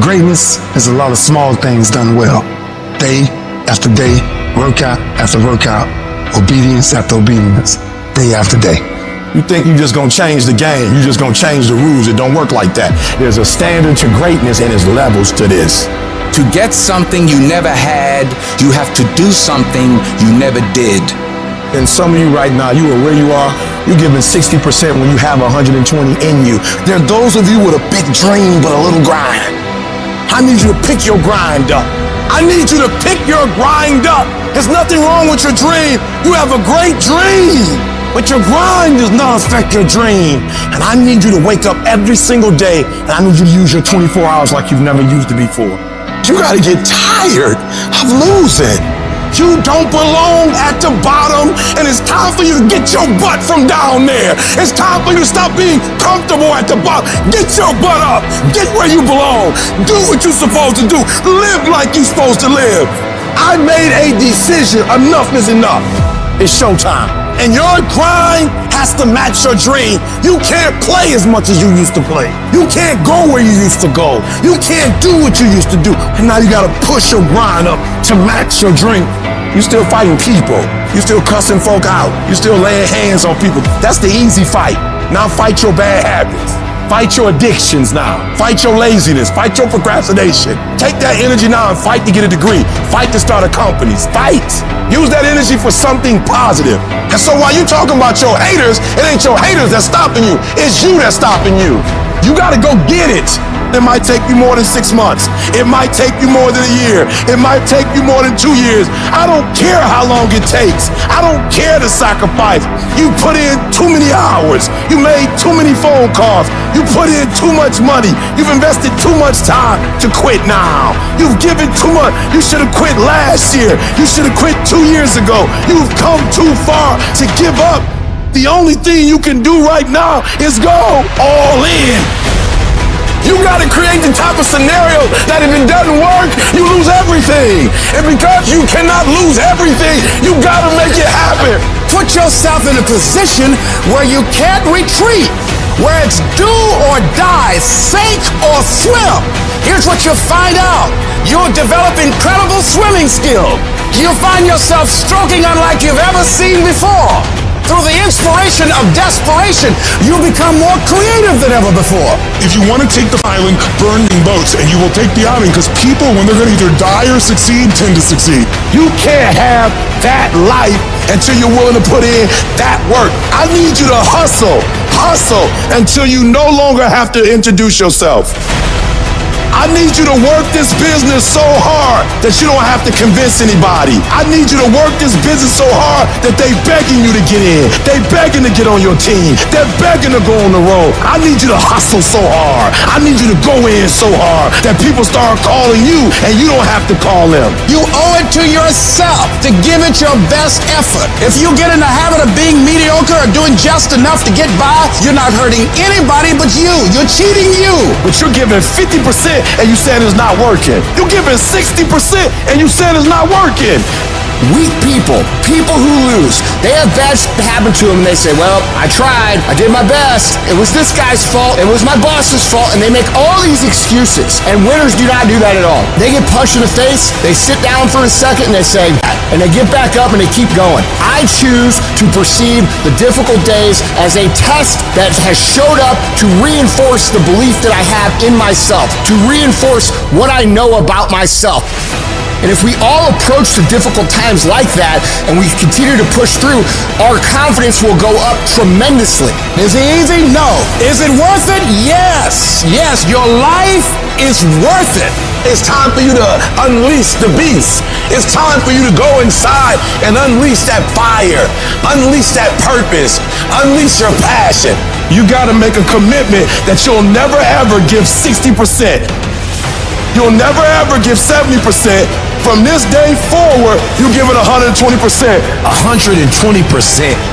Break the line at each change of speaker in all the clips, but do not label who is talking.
Greatness is a lot of small things done well. Day after day, workout after workout, obedience after obedience, day after day.
You think you're just gonna change the game, you're just gonna change the rules. It don't work like that. There's a standard to greatness and there's levels to this.
To get something you never had, you have to do something you never did.
And some of you right now, you are where you are, you're giving 60% when you have 120 in you. There are those of you with a big dream but a little grind. I need you to pick your grind up. I need you to pick your grind up. There's nothing wrong with your dream. You have a great dream, but your grind does not affect your dream. And I need you to wake up every single day, and I need you to use your 24 hours like you've never used it before. You gotta get tired of losing. You don't belong at the bottom, and it's time for you to get your butt from down there. It's time for you to stop being comfortable at the bottom. Get your butt up. Get where you belong. Do what you're supposed to do. Live like you're supposed to live. I made a decision. Enough is enough. It's showtime. And your grind has to match your dream. You can't play as much as you used to play. You can't go where you used to go. You can't do what you used to do. And now you gotta push your grind up to match your dream. You still fighting people. You still cussing folk out. You still laying hands on people. That's the easy fight. Now fight your bad habits. Fight your addictions now. Fight your laziness. Fight your procrastination. Take that energy now and fight to get a degree. Fight to start a company. Fight. Use that energy for something positive. And so while you're talking about your haters, it ain't your haters that's stopping you. It's you that's stopping you. You gotta go get it. It might take you more than 6 months. It might take you more than a year. It might take you more than 2 years. I don't care how long it takes. I don't care the sacrifice. You put in too many hours. You made too many phone calls. You put in too much money. You've invested too much time to quit now. You've given too much. You should have quit last year. You should have quit 2 years ago. You've come too far to give up. The only thing you can do right now is go all in. You gotta create the type of scenario that if it doesn't work, you lose everything. And because you cannot lose everything, you gotta make it happen.
Put yourself in a position where you can't retreat, where it's do or die, sink or swim. Here's what you'll find out. You'll develop incredible swimming skill. You'll find yourself stroking unlike you've ever seen before. Through the inspiration of desperation, you become more creative than ever before.
If you want to take the island, burn the boats, and you will take the island, because people, when they're going to either die or succeed, tend to succeed.
You can't have that life until you're willing to put in that work. I need you to hustle until you no longer have to introduce yourself. I need you to work this business so hard that you don't have to convince anybody. I need you to work this business so hard that they begging you to get in. They begging to get on your team. They're begging to go on the road. I need you to hustle so hard. I need you to go in so hard that people start calling you and you don't have to call them.
You owe it to yourself to give it your best effort. If you get in the habit of being mediocre or doing just enough to get by, you're not hurting anybody but you. You're cheating you.
But you're giving 50% and you said it's not working. You're giving 60% and you said it's not working.
Weak people who lose, they have bad happen to them and they say, well, I tried, I did my best, it was this guy's fault, it was my boss's fault, and they make all these excuses. And winners do not do that at all. They get punched in the face, they sit down for a second and they say, and they get back up and they keep going. I choose to perceive the difficult days as a test that has showed up to reinforce the belief that I have in myself, to reinforce what I know about myself. And if we all approach the difficult times like that and we continue to push through, our confidence will go up tremendously. Is it easy? No. Is it worth it? Yes. Yes, your life is worth it.
It's time for you to unleash the beast. It's time for you to go inside and unleash that fire, unleash that purpose, unleash your passion. You gotta make a commitment that you'll never ever give 60%. You'll never ever give 70%. From this day forward, you give it 120%.
120%,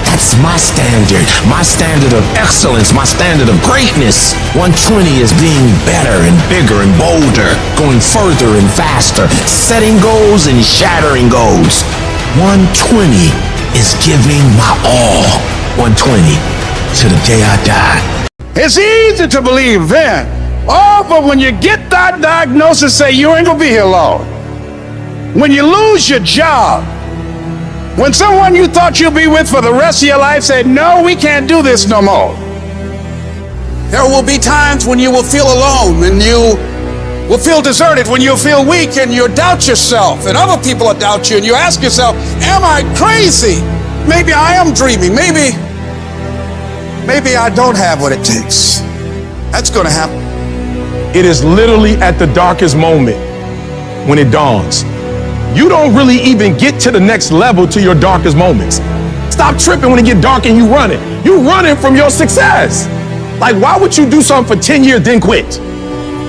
that's my standard of excellence, my standard of greatness. 120 is being better and bigger and bolder, going further and faster, setting goals and shattering goals. 120 is giving my all. 120 to the day I die.
It's easy to believe then Oh, but when you get that diagnosis, say you ain't gonna be here long. When you lose your job, when someone you thought you'd be with for the rest of your life said, no, we can't do this no more. There will be times when you will feel alone, and you will feel deserted, when you'll feel weak and you'll doubt yourself, and other people will doubt you, and you ask yourself, am I crazy? Maybe I am dreaming. Maybe I don't have what it takes. That's gonna happen.
It is literally at the darkest moment when it dawns. You don't really even get to the next level to your darkest moments. Stop tripping when it get dark and you running. You running from your success. Like, why would you do something for 10 years then quit?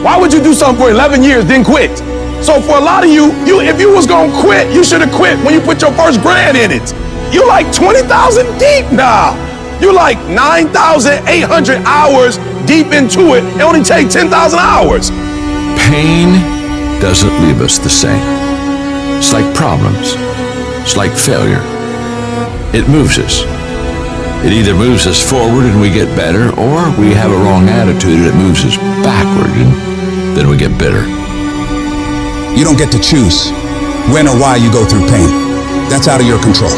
Why would you do something for 11 years then quit? So for a lot of you, if you was gonna quit, you should have quit when you put your first grand in it. You like 20,000 deep now. You like 9,800 hours deep into it. It only take 10,000 hours.
Pain doesn't leave us the same. It's like problems. It's like failure. It moves us. It either moves us forward and we get better, or we have a wrong attitude and it moves us backward and then we get bitter.
You don't get to choose when or why you go through pain. That's out of your control.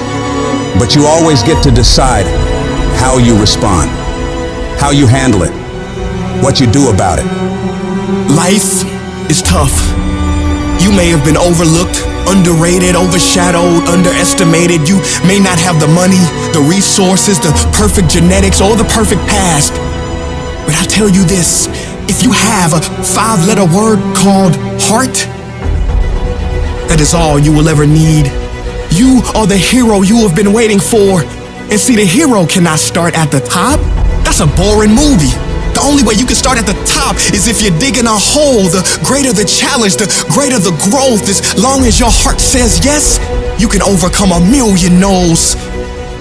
But you always get to decide how you respond, how you handle it, what you do about it.
Life is tough. You may have been overlooked, underrated, overshadowed, underestimated. You may not have the money, the resources, the perfect genetics, or the perfect past. But I'll tell you this, if you have a 5-letter word called heart, that is all you will ever need. You are the hero you have been waiting for. And see, the hero cannot start at the top. That's a boring movie. The only way you can start at the top is if you're digging a hole. The greater the challenge, the greater the growth. As long as your heart says yes, you can overcome a million no's.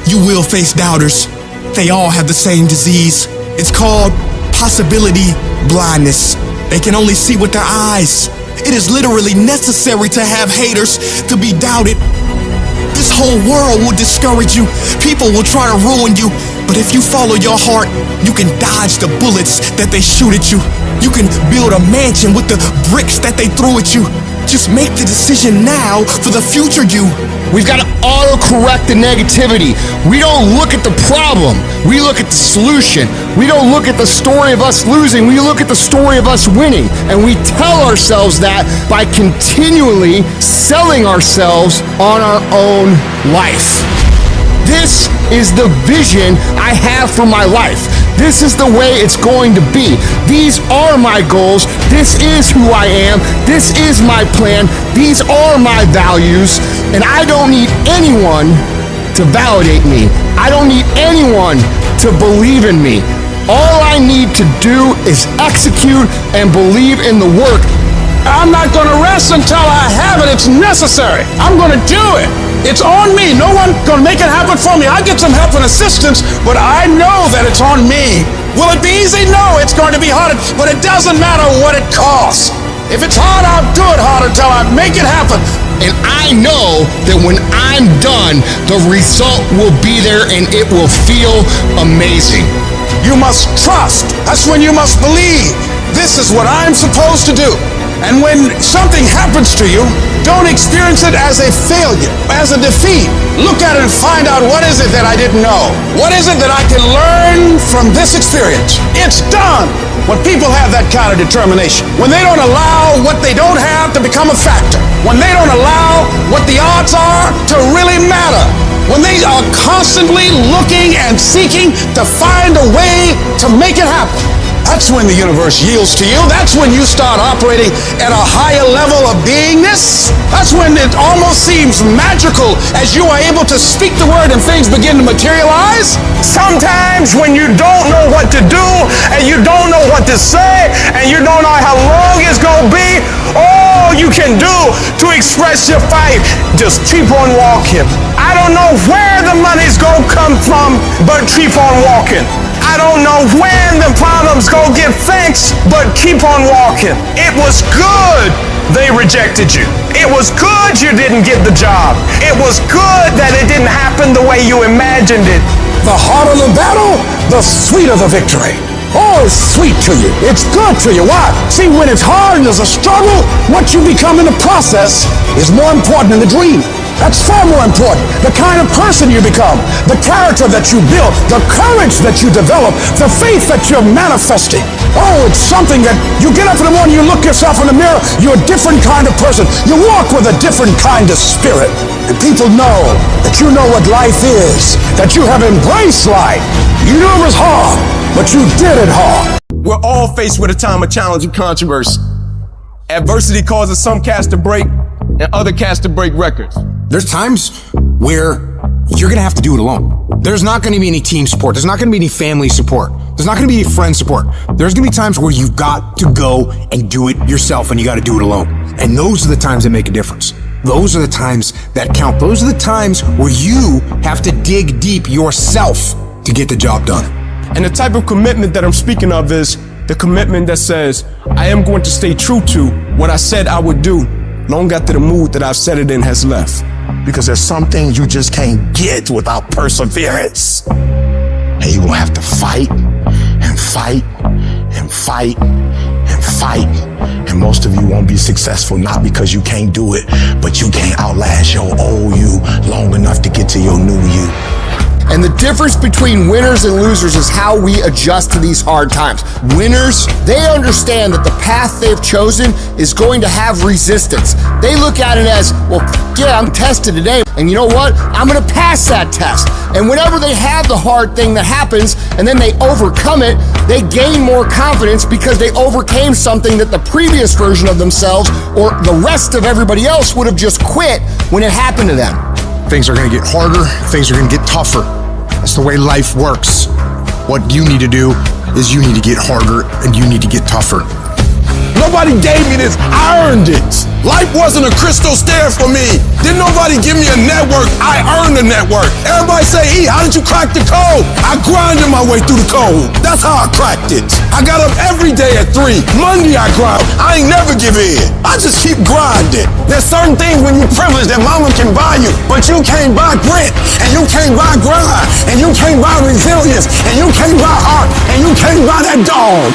You will face doubters. They all have the same disease. It's called possibility blindness. They can only see with their eyes. It is literally necessary to have haters to be doubted. This whole world will discourage you. People will try to ruin you. But if you follow your heart, you can dodge the bullets that they shoot at you. You can build a mansion with the bricks that they throw at you. Just make the decision now for the future you.
We've got to auto-correct the negativity. We don't look at the problem. We look at the solution. We don't look at the story of us losing. We look at the story of us winning. And we tell ourselves that by continually selling ourselves on our own life. This is the vision I have for my life. This is the way it's going to be. These are my goals. This is who I am. This is my plan. These are my values. And I don't need anyone to validate me. I don't need anyone to believe in me. All I need to do is execute and believe in the work.
I'm not gonna rest until I have it. It's necessary. I'm gonna do it. It's on me. No one gonna make it happen for me. I get some help and assistance, but I know that it's on me. Will it be easy? No, it's going to be hard, but it doesn't matter what it costs. If it's hard, I'll do it hard until I make it happen.
And I know that when I'm done, the result will be there and it will feel amazing.
You must trust. That's when you must believe. This is what I'm supposed to do. And when something happens to you, don't experience it as a failure, as a defeat. Look at it and find out, what is it that I didn't know? What is it that I can learn from this experience? It's done. When people have that kind of determination, when they don't allow what they don't have to become a factor, when they don't allow what the odds are to really matter, when they are constantly looking and seeking to find a way to make it happen, that's when the universe yields to you. That's when you start operating at a higher level of beingness. That's when it almost seems magical as you are able to speak the word and things begin to materialize.
Sometimes when you don't know what to do and you don't know what to say and you don't know how long it's gonna be, all you can do to express your fight, just keep on walking. I don't know where the money's gonna come from, but keep on walking. I don't know when the problems gonna get fixed, but keep on walking. It was good they rejected you. It was good you didn't get the job. It was good that it didn't happen the way you imagined it.
The harder the battle, the sweeter the victory. Oh, it's sweet to you. It's good to you. Why? See, when it's hard and there's a struggle, what you become in the process is more important than the dream. That's far more important. The kind of person you become, the character that you build, the courage that you develop, the faith that you're manifesting. Oh, it's something that you get up in the morning, you look yourself in the mirror, you're a different kind of person. You walk with a different kind of spirit. And people know that you know what life is, that you have embraced life. You knew it was hard, but you did it hard.
We're all faced with a time of challenge and controversy. Adversity causes some cats to break and other cats to break records.
There's times where you're gonna have to do it alone. There's not gonna be any team support. There's not gonna be any family support. There's not gonna be any friend support. There's gonna be times where you've got to go and do it yourself, and you gotta do it alone. And those are the times that make a difference. Those are the times that count. Those are the times where you have to dig deep yourself to get the job done.
And the type of commitment that I'm speaking of is the commitment that says, I am going to stay true to what I said I would do long after the mood that I've set it in has left.
Because there's some things you just can't get without perseverance. And you're gonna have to fight and fight and fight and fight. And most of you won't be successful, not because you can't do it, but you can't outlast your old you long enough to get to your new you.
And the difference between winners and losers is how we adjust to these hard times. Winners, they understand that the path they've chosen is going to have resistance. They look at it as, well, yeah, I'm tested today, and you know what? I'm gonna pass that test. And whenever they have the hard thing that happens, and then they overcome it, they gain more confidence because they overcame something that the previous version of themselves or the rest of everybody else would have just quit when it happened to them.
Things are gonna get harder, things are gonna get tougher. That's the way life works. What you need to do is you need to get harder and you need to get tougher.
Nobody gave me this, I earned it. Life wasn't a crystal stair for me. Didn't nobody give me a network, I earned the network. Everybody say, E, how did you crack the code? I grinded my way through the code. That's how I cracked it. I got up every day at 3. Monday I grind, I ain't never give in. I just keep grinding. There's certain things when you're privileged that mama can buy you, but you can't buy grit, and you can't buy grind, and you can't buy resilience, and you can't buy heart, and you can't buy that dog.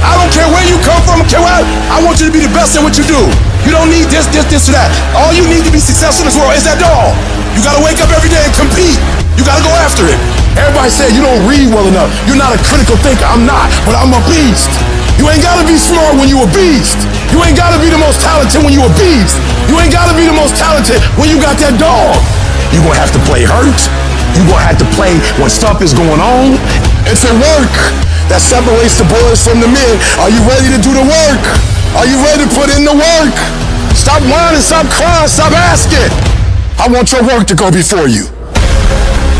I don't care where you come from, I want you to be the best at what you do. You don't need this, or that. All you need to be successful in this world is that dog. You gotta wake up every day and compete. You gotta go after it. Everybody said you don't read well enough. You're not a critical thinker. I'm not, but I'm a beast. You ain't gotta be smart when you a beast. You ain't gotta be the most talented when you a beast. You ain't gotta be the most talented when you got that dog. You gonna have to play hurt. You gonna have to play when stuff is going on. It's a work that separates the boys from the men. Are you ready to do the work? Are you ready to put in the work? Stop whining, stop crying, stop asking. I want your work to go before you.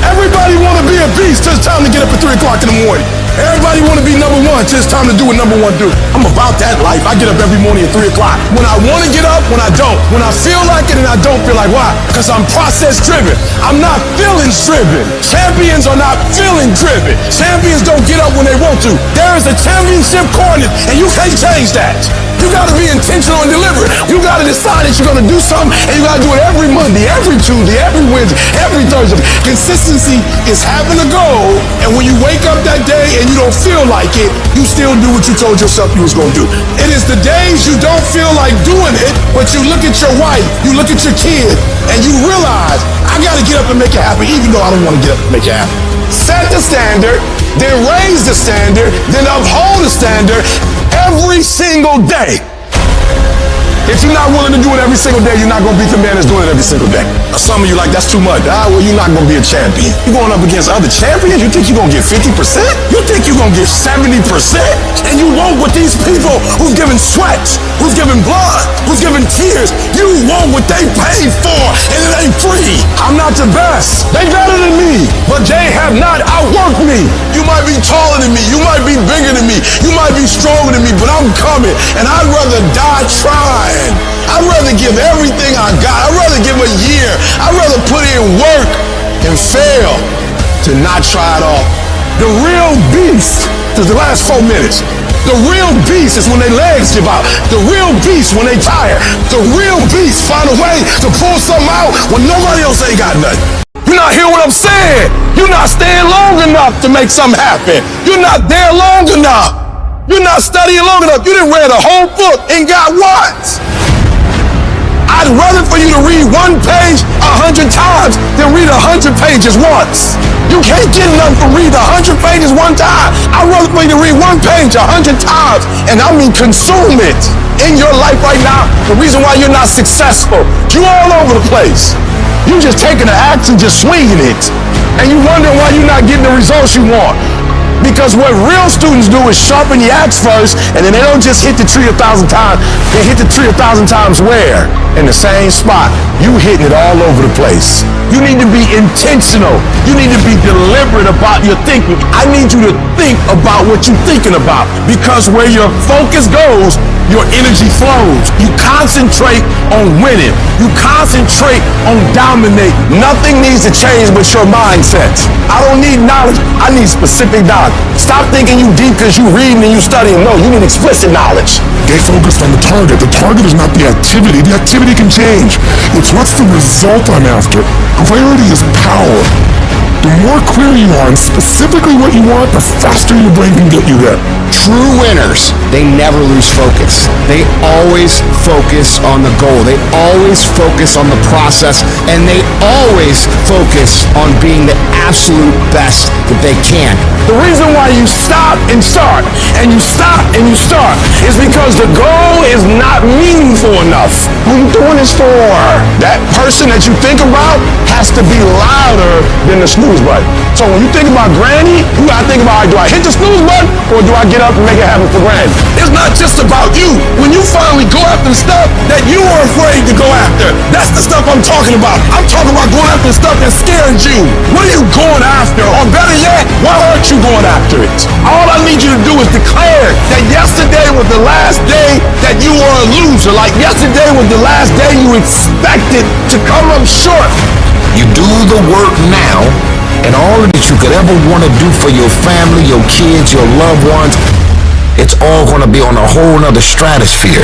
Everybody want to be a beast till it's time to get up at 3 o'clock in the morning. Everybody want to be number one till it's time to do what number one do. I'm about that life. I get up every morning at 3 o'clock. When I want to get up, when I don't. When I feel like it and I don't feel like. Why? Because I'm process driven. I'm not feelings driven. Champions are not feeling driven. Champions don't get up when they want to. There is a championship coordinate and you can't change that. You gotta be intentional and deliberate. You gotta decide that you're gonna do something and you gotta do it every Monday, every Tuesday, every Wednesday, every Thursday. Consistency is having a goal, and when you wake up that day and you don't feel like it, you still do what you told yourself you was gonna do. It is the days you don't feel like doing it, but you look at your wife, you look at your kid, and you realize, I gotta get up and make it happen, even though I don't wanna get up and make it happen. Set the standard, then raise the standard, then uphold the standard every single day. If you're not willing to do it every single day, you're not going to beat the man that's doing it every single day. Some of you like, that's too much. Well, you're not going to be a champion. You're going up against other champions? You think you're going to get 50%? You think you're going to get 70%? And you won't with these people who's giving sweat, who's giving blood, who's giving tears. You want what they paid for, and it ain't free. I'm not the best. They better than me, but they have not outworked me. You might be taller than me. You might be bigger than me. You might be stronger than me, but I'm coming, and I'd rather die trying. I'd rather give everything I got. I'd rather give a year. I'd rather put in work and fail to not try it all. The real beast is the last 4 minutes. The real beast is when their legs give out. The real beast when they tired. The real beast find a way to pull something out when nobody else ain't got nothing. You're not hearing what I'm saying. You're not staying long enough to make something happen. You're not there long enough. You're not studying long enough. You didn't read a whole book and got what? I'd rather for you to read one page 100 times than read 100 pages once. You can't get enough from reading 100 pages one time. I'd rather for you to read one page 100 times, and I mean consume it in your life right now. The reason why you're not successful, you all over the place. You just taking the axe and just swinging it, and you wondering why you're not getting the results you want. Because what real students do is sharpen the axe first, and then they don't just hit the tree 1,000 times. They hit the tree 1,000 times where? In the same spot. You hitting it all over the place. You need to be intentional. You need to be deliberate about your thinking. I need you to think about what you're thinking about. Because where your focus goes, your energy flows. You concentrate on winning. You concentrate on dominating. Nothing needs to change but your mindset. I don't need knowledge. I need specific knowledge. Stop thinking you deep because you reading and you studying. No, you need explicit knowledge.
Get focused on the target. The target is not the activity. The activity can change. It's what's the result I'm after. Clarity is power. The more clear you are on specifically what you want, the faster your brain can get you there.
True winners, they never lose focus. They always focus on the goal. They always focus on the process, and they always focus on being the absolute best that they can.
The reason why you stop and start, and you stop and you start, is because the goal is not meaningful enough. Who you doing this for? That person that you think about has to be louder than the snooze button. So when you think about Granny, you gotta think about, do I hit the snooze button or do I get up and make it happen for Granny? It's not just about you. When you finally go after the stuff that you were afraid to go after, that's the stuff I'm talking about. I'm talking about going after the stuff that scares you. What are you going after? Or better yet, why aren't you going after it? All I need you to do is declare that yesterday was the last day that you were a loser. Like yesterday was the last day you expected to come up short.
You do the work now, and all that you could ever want to do for your family, your kids, your loved ones, it's all going to be on a whole nother stratosphere.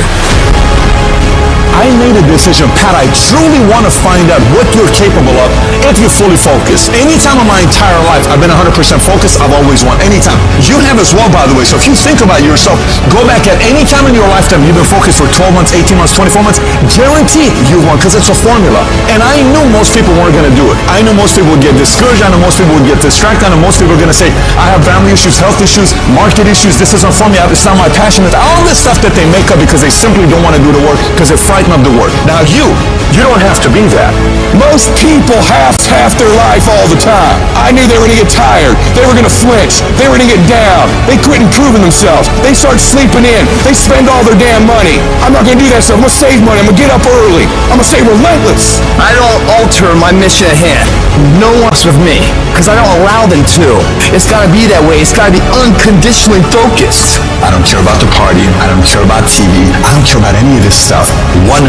I made a decision, Pat, I truly want to find out what you're capable of if you're fully focused. Anytime in my entire life, I've been 100% focused, I've always won. Anytime. You have as well, by the way. So if you think about yourself, go back at any time in your lifetime, you've been focused for 12 months, 18 months, 24 months, guaranteed you won because it's a formula. And I knew most people weren't going to do it. I knew most people would get discouraged. I knew most people would get distracted. I knew most people were going to say, I have family issues, health issues, market issues, this isn't for me, it's not my passion. It's all this stuff that they make up because they simply don't want to do the work because they're frightened of the work. Now you don't have to be that.
Most people have their life all the time. I knew they were gonna get tired. They were gonna flinch. They were gonna get down. They quit improving themselves. They start sleeping in. They spend all their damn money. I'm not gonna do that stuff. I'm gonna save money. I'm gonna get up early. I'm gonna stay relentless.
I don't alter my mission at hand. No one's with me, because I don't allow them to. It's gotta be that way. It's gotta be unconditionally focused.
I don't care about the party. I don't care about TV. I don't care about any of this stuff.
100%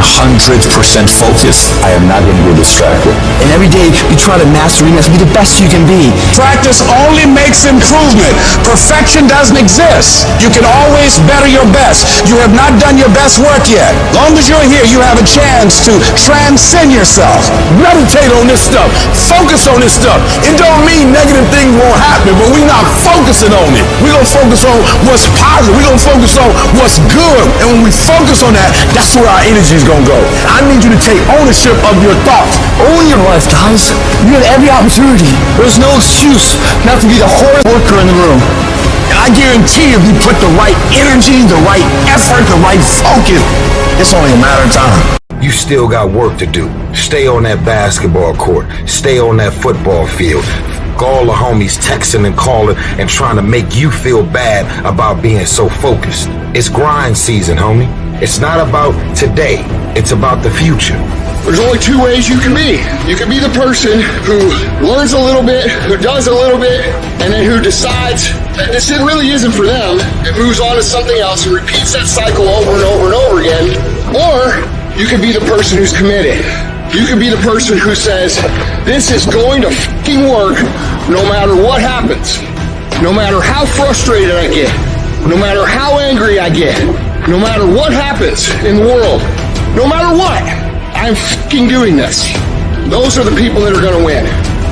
focused.
I am not going to be distracted.
And every day you try to master it, to be the best you can be.
Practice only makes improvement. Perfection doesn't exist. You can always better your best. You have not done your best work yet. Long as you're here, you have a chance to transcend yourself.
Meditate on this stuff. Focus on this stuff. It don't mean negative things won't happen, but we're not focusing on it. We're going to focus on what's positive. We're going to focus on what's good. And when we focus on that, that's where our energy is going to go. I need you to take ownership of your thoughts.
Own your life, guys. You have every opportunity. There's no excuse not to be the hardest worker in the room.
I guarantee if you put the right energy, the right effort, the right focus, it's only a matter of time.
You still got work to do. Stay on that basketball court. Stay on that football field. All the homies texting and calling and trying to make you feel bad about being so focused. It's grind season, homie. It's not about today. It's about the future.
There's only two ways you can be. You can be the person who learns a little bit, who does a little bit, and then who decides that this really isn't for them and moves on to something else and repeats that cycle over and over and over again. Or you can be the person who's committed. You can be the person who says, this is going to fucking work no matter what happens. No matter how frustrated I get. No matter how angry I get. No matter what happens in the world. No matter what, I'm fucking doing this. Those are the people that are going to win.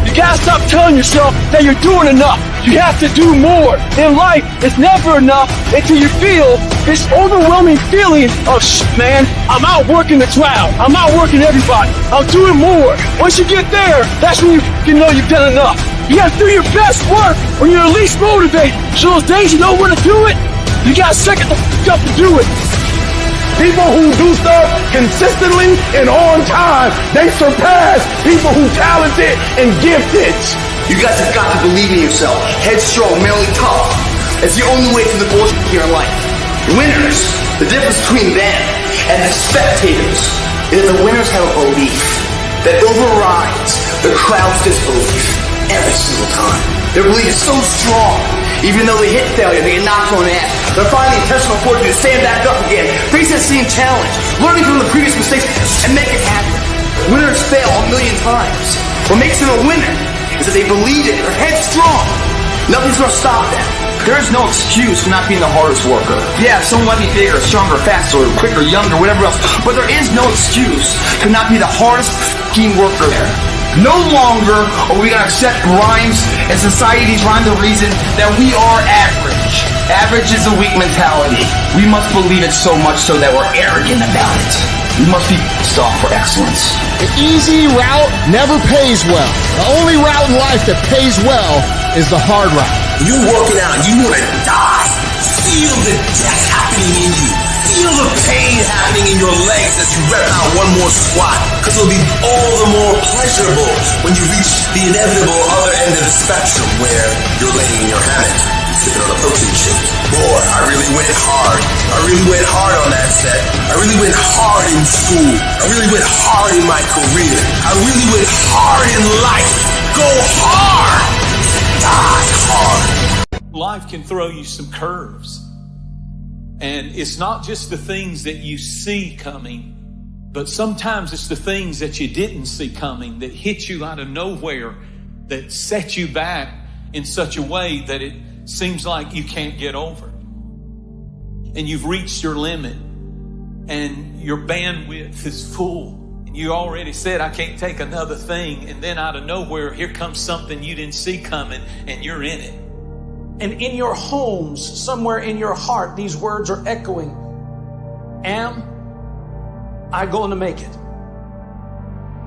You gotta stop telling yourself that you're doing enough. You have to do more. In life, it's never enough until you feel this overwhelming feeling of, man, I'm outworking the crowd. I'm outworking everybody. I'm doing more. Once you get there, that's when you know you've done enough. You gotta do your best work when you're least motivated. So those days you know when to do it, you gotta second the up to do it.
People who do stuff consistently and on time, they surpass people who talented and gifted.
You guys have got to believe in yourself. Headstrong, mentally tough. It's the only way through the bullshit here in life. Winners, the difference between them and the spectators is that the winners have a belief that overrides the crowd's disbelief every single time. Their belief is so strong, even though they hit failure, they get knocked on the ass. They're finding the intentional fortitude to stand back up again, face that same challenge, learning from the previous mistakes, and make it happen. Winners fail a million times. What makes them a winner is that they believe it, they're headstrong. Nothing's gonna stop them. There is no excuse for not being the hardest worker. Yeah, someone might be bigger, stronger, faster, quicker, younger, whatever else, but there is no excuse to not be the hardest f***ing worker there. No longer are we gonna accept rhymes and society's rhyme the reason that we are average. Average is a weak mentality. We must believe it so much so that we're arrogant about it. We must be pissed off for excellence. The easy route never pays well. The only route in life that pays well is the hard route.
You're working out, you want to die. Feel the death happening in you. Feel the pain happening in your legs as you rep out one more squat. Because it'll be all the more pleasurable when you reach the inevitable other end of the spectrum where you're laying in your hammock, sipping on a protein shake. Boy, I really went hard. I really went hard on that set. I really went hard in school. I really went hard in my career. I really went hard in life. Go hard. Die hard.
Life can throw you some curves. And it's not just the things that you see coming, but sometimes it's the things that you didn't see coming that hit you out of nowhere, that set you back in such a way that it seems like you can't get over. And you've reached your limit and your bandwidth is full. And you already said, I can't take another thing. And then out of nowhere, here comes something you didn't see coming and you're in it.
And in your homes, somewhere in your heart, these words are echoing. Am I going to make it?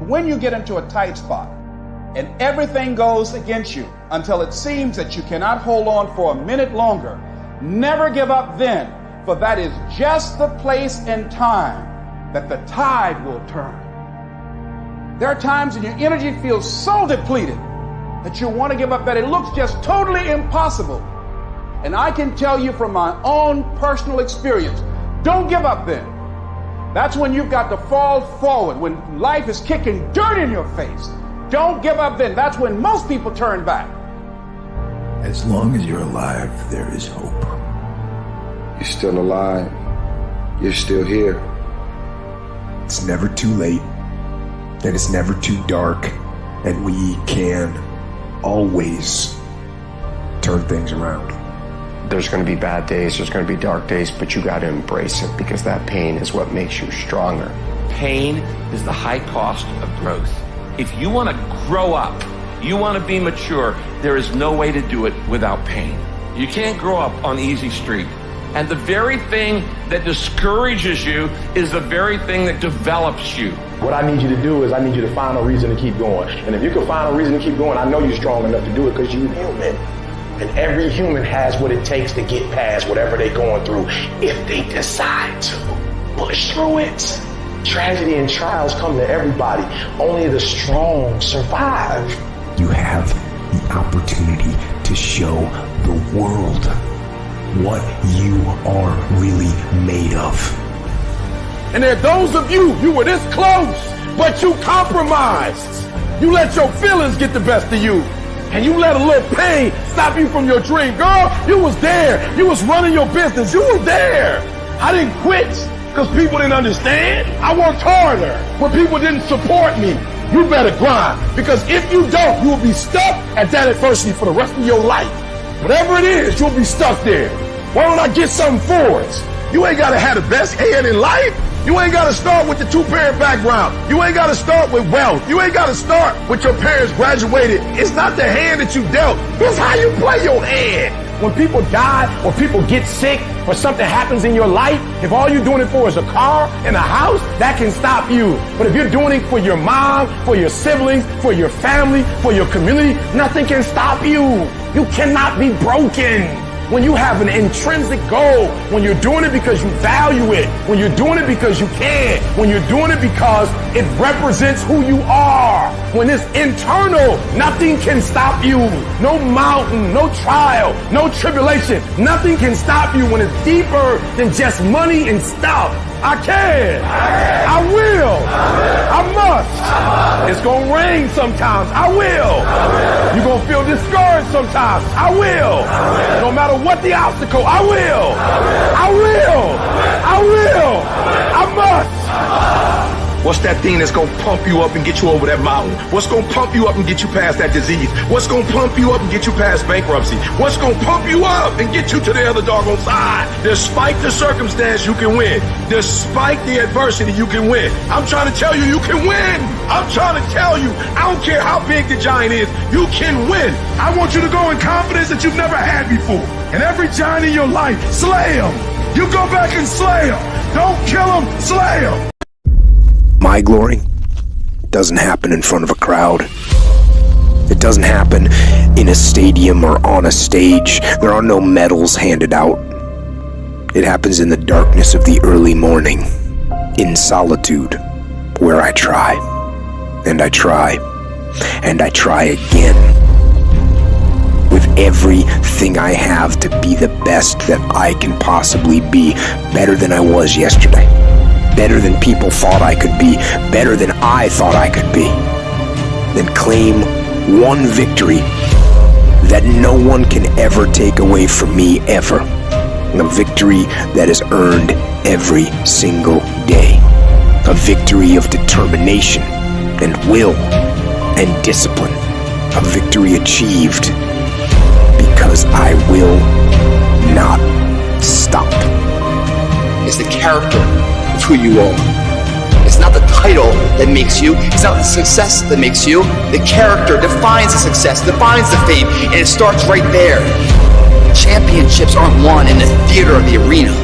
When you get into a tight spot and everything goes against you until it seems that you cannot hold on for a minute longer, never give up then, for that is just the place and time that the tide will turn. There are times when your energy feels so depleted that you want to give up, that it looks just totally impossible. And I can tell you from my own personal experience, don't give up then. That's when you've got to fall forward, when life is kicking dirt in your face. Don't give up then. That's when most people turn back.
As long as you're alive, there is hope.
You're still alive. You're still here.
It's never too late, and it's never too dark, and we can always turn things around.
There's going to be bad days, there's going to be dark days, but you got to embrace it because that pain is what makes you stronger.
Pain is the high cost of growth. If you want to grow up, you want to be mature, there is no way to do it without pain. You can't grow up on easy street. And the very thing that discourages you is the very thing that develops you.
What I need you to do is I need you to find a reason to keep going. And if you can find a reason to keep going, I know you're strong enough to do it because you're human. And every human has what it takes to get past whatever they're going through if they decide to push through it. Tragedy and trials come to everybody. Only the strong survive.
You have the opportunity to show the world what you are really made of.
And there are those of you were this close, but you compromised. You let your feelings get the best of you. And you let a little pain stop you from your dream. Girl, you was there. You was running your business. You was there. I didn't quit because people didn't understand. I worked harder when people didn't support me. You better grind, because if you don't, you will be stuck at that adversity for the rest of your life. Whatever it is, you'll be stuck there. Why don't I get something for it? You ain't gotta have the best hand in life. You ain't gotta start with the two-parent background. You ain't gotta start with wealth. You ain't gotta start with your parents graduated. It's not the hand that you dealt. It's how you play your hand.
When people die or people get sick or something happens in your life, if all you're doing it for is a car and a house, that can stop you. But if you're doing it for your mom, for your siblings, for your family, for your community, nothing can stop you. You cannot be broken. When you have an intrinsic goal, when you're doing it because you value it, when you're doing it because you can, when you're doing it because it represents who you are, when it's internal, nothing can stop you. No mountain, no trial, no tribulation, nothing can stop you when it's deeper than just money and stuff. I can. I will. I must. It's gonna rain sometimes. I will. You're gonna feel discouraged sometimes. I will. No matter what the obstacle, I will. I will. I will. I must.
What's that thing that's gonna pump you up and get you over that mountain? What's gonna pump you up and get you past that disease? What's gonna pump you up and get you past bankruptcy? What's gonna pump you up and get you to the other doggone side? Despite the circumstance, you can win. Despite the adversity, you can win. I'm trying to tell you, you can win. I'm trying to tell you, I don't care how big the giant is, you can win. I want you to go in confidence that you've never had before. And every giant in your life, slay him. You go back and slay him. Don't kill him, slay him.
My glory doesn't happen in front of a crowd. It doesn't happen in a stadium or on a stage. There are no medals handed out. It happens in the darkness of the early morning, in solitude, where I try, and I try, and I try again. With everything I have to be the best that I can possibly be, better than I was yesterday. Better than people thought I could be, better than I thought I could be. Then claim one victory that no one can ever take away from me ever. A victory that is earned every single day. A victory of determination and will and discipline. A victory achieved because I will not stop.
It's the character of who you are. It's not the title that makes you. It's not the success that makes you. The character defines the success, defines the fame, and it starts right there. Championships aren't won in the theater or the arena.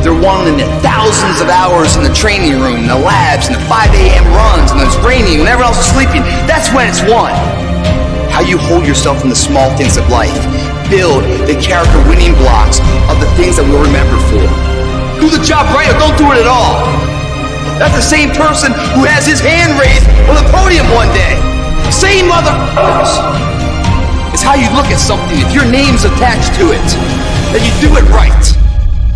They're won in the thousands of hours in the training room, in the labs, in the 5 a.m. runs, and it's raining, when everyone else is sleeping. That's when it's won. How you hold yourself in the small things of life. Build the character winning blocks of the things that we'll remember for. Do the job right or don't do it at all. That's the same person who has his hand raised on the podium one day. Same motherfuckers. It's how you look at something. If your name's attached to it, then you do it right.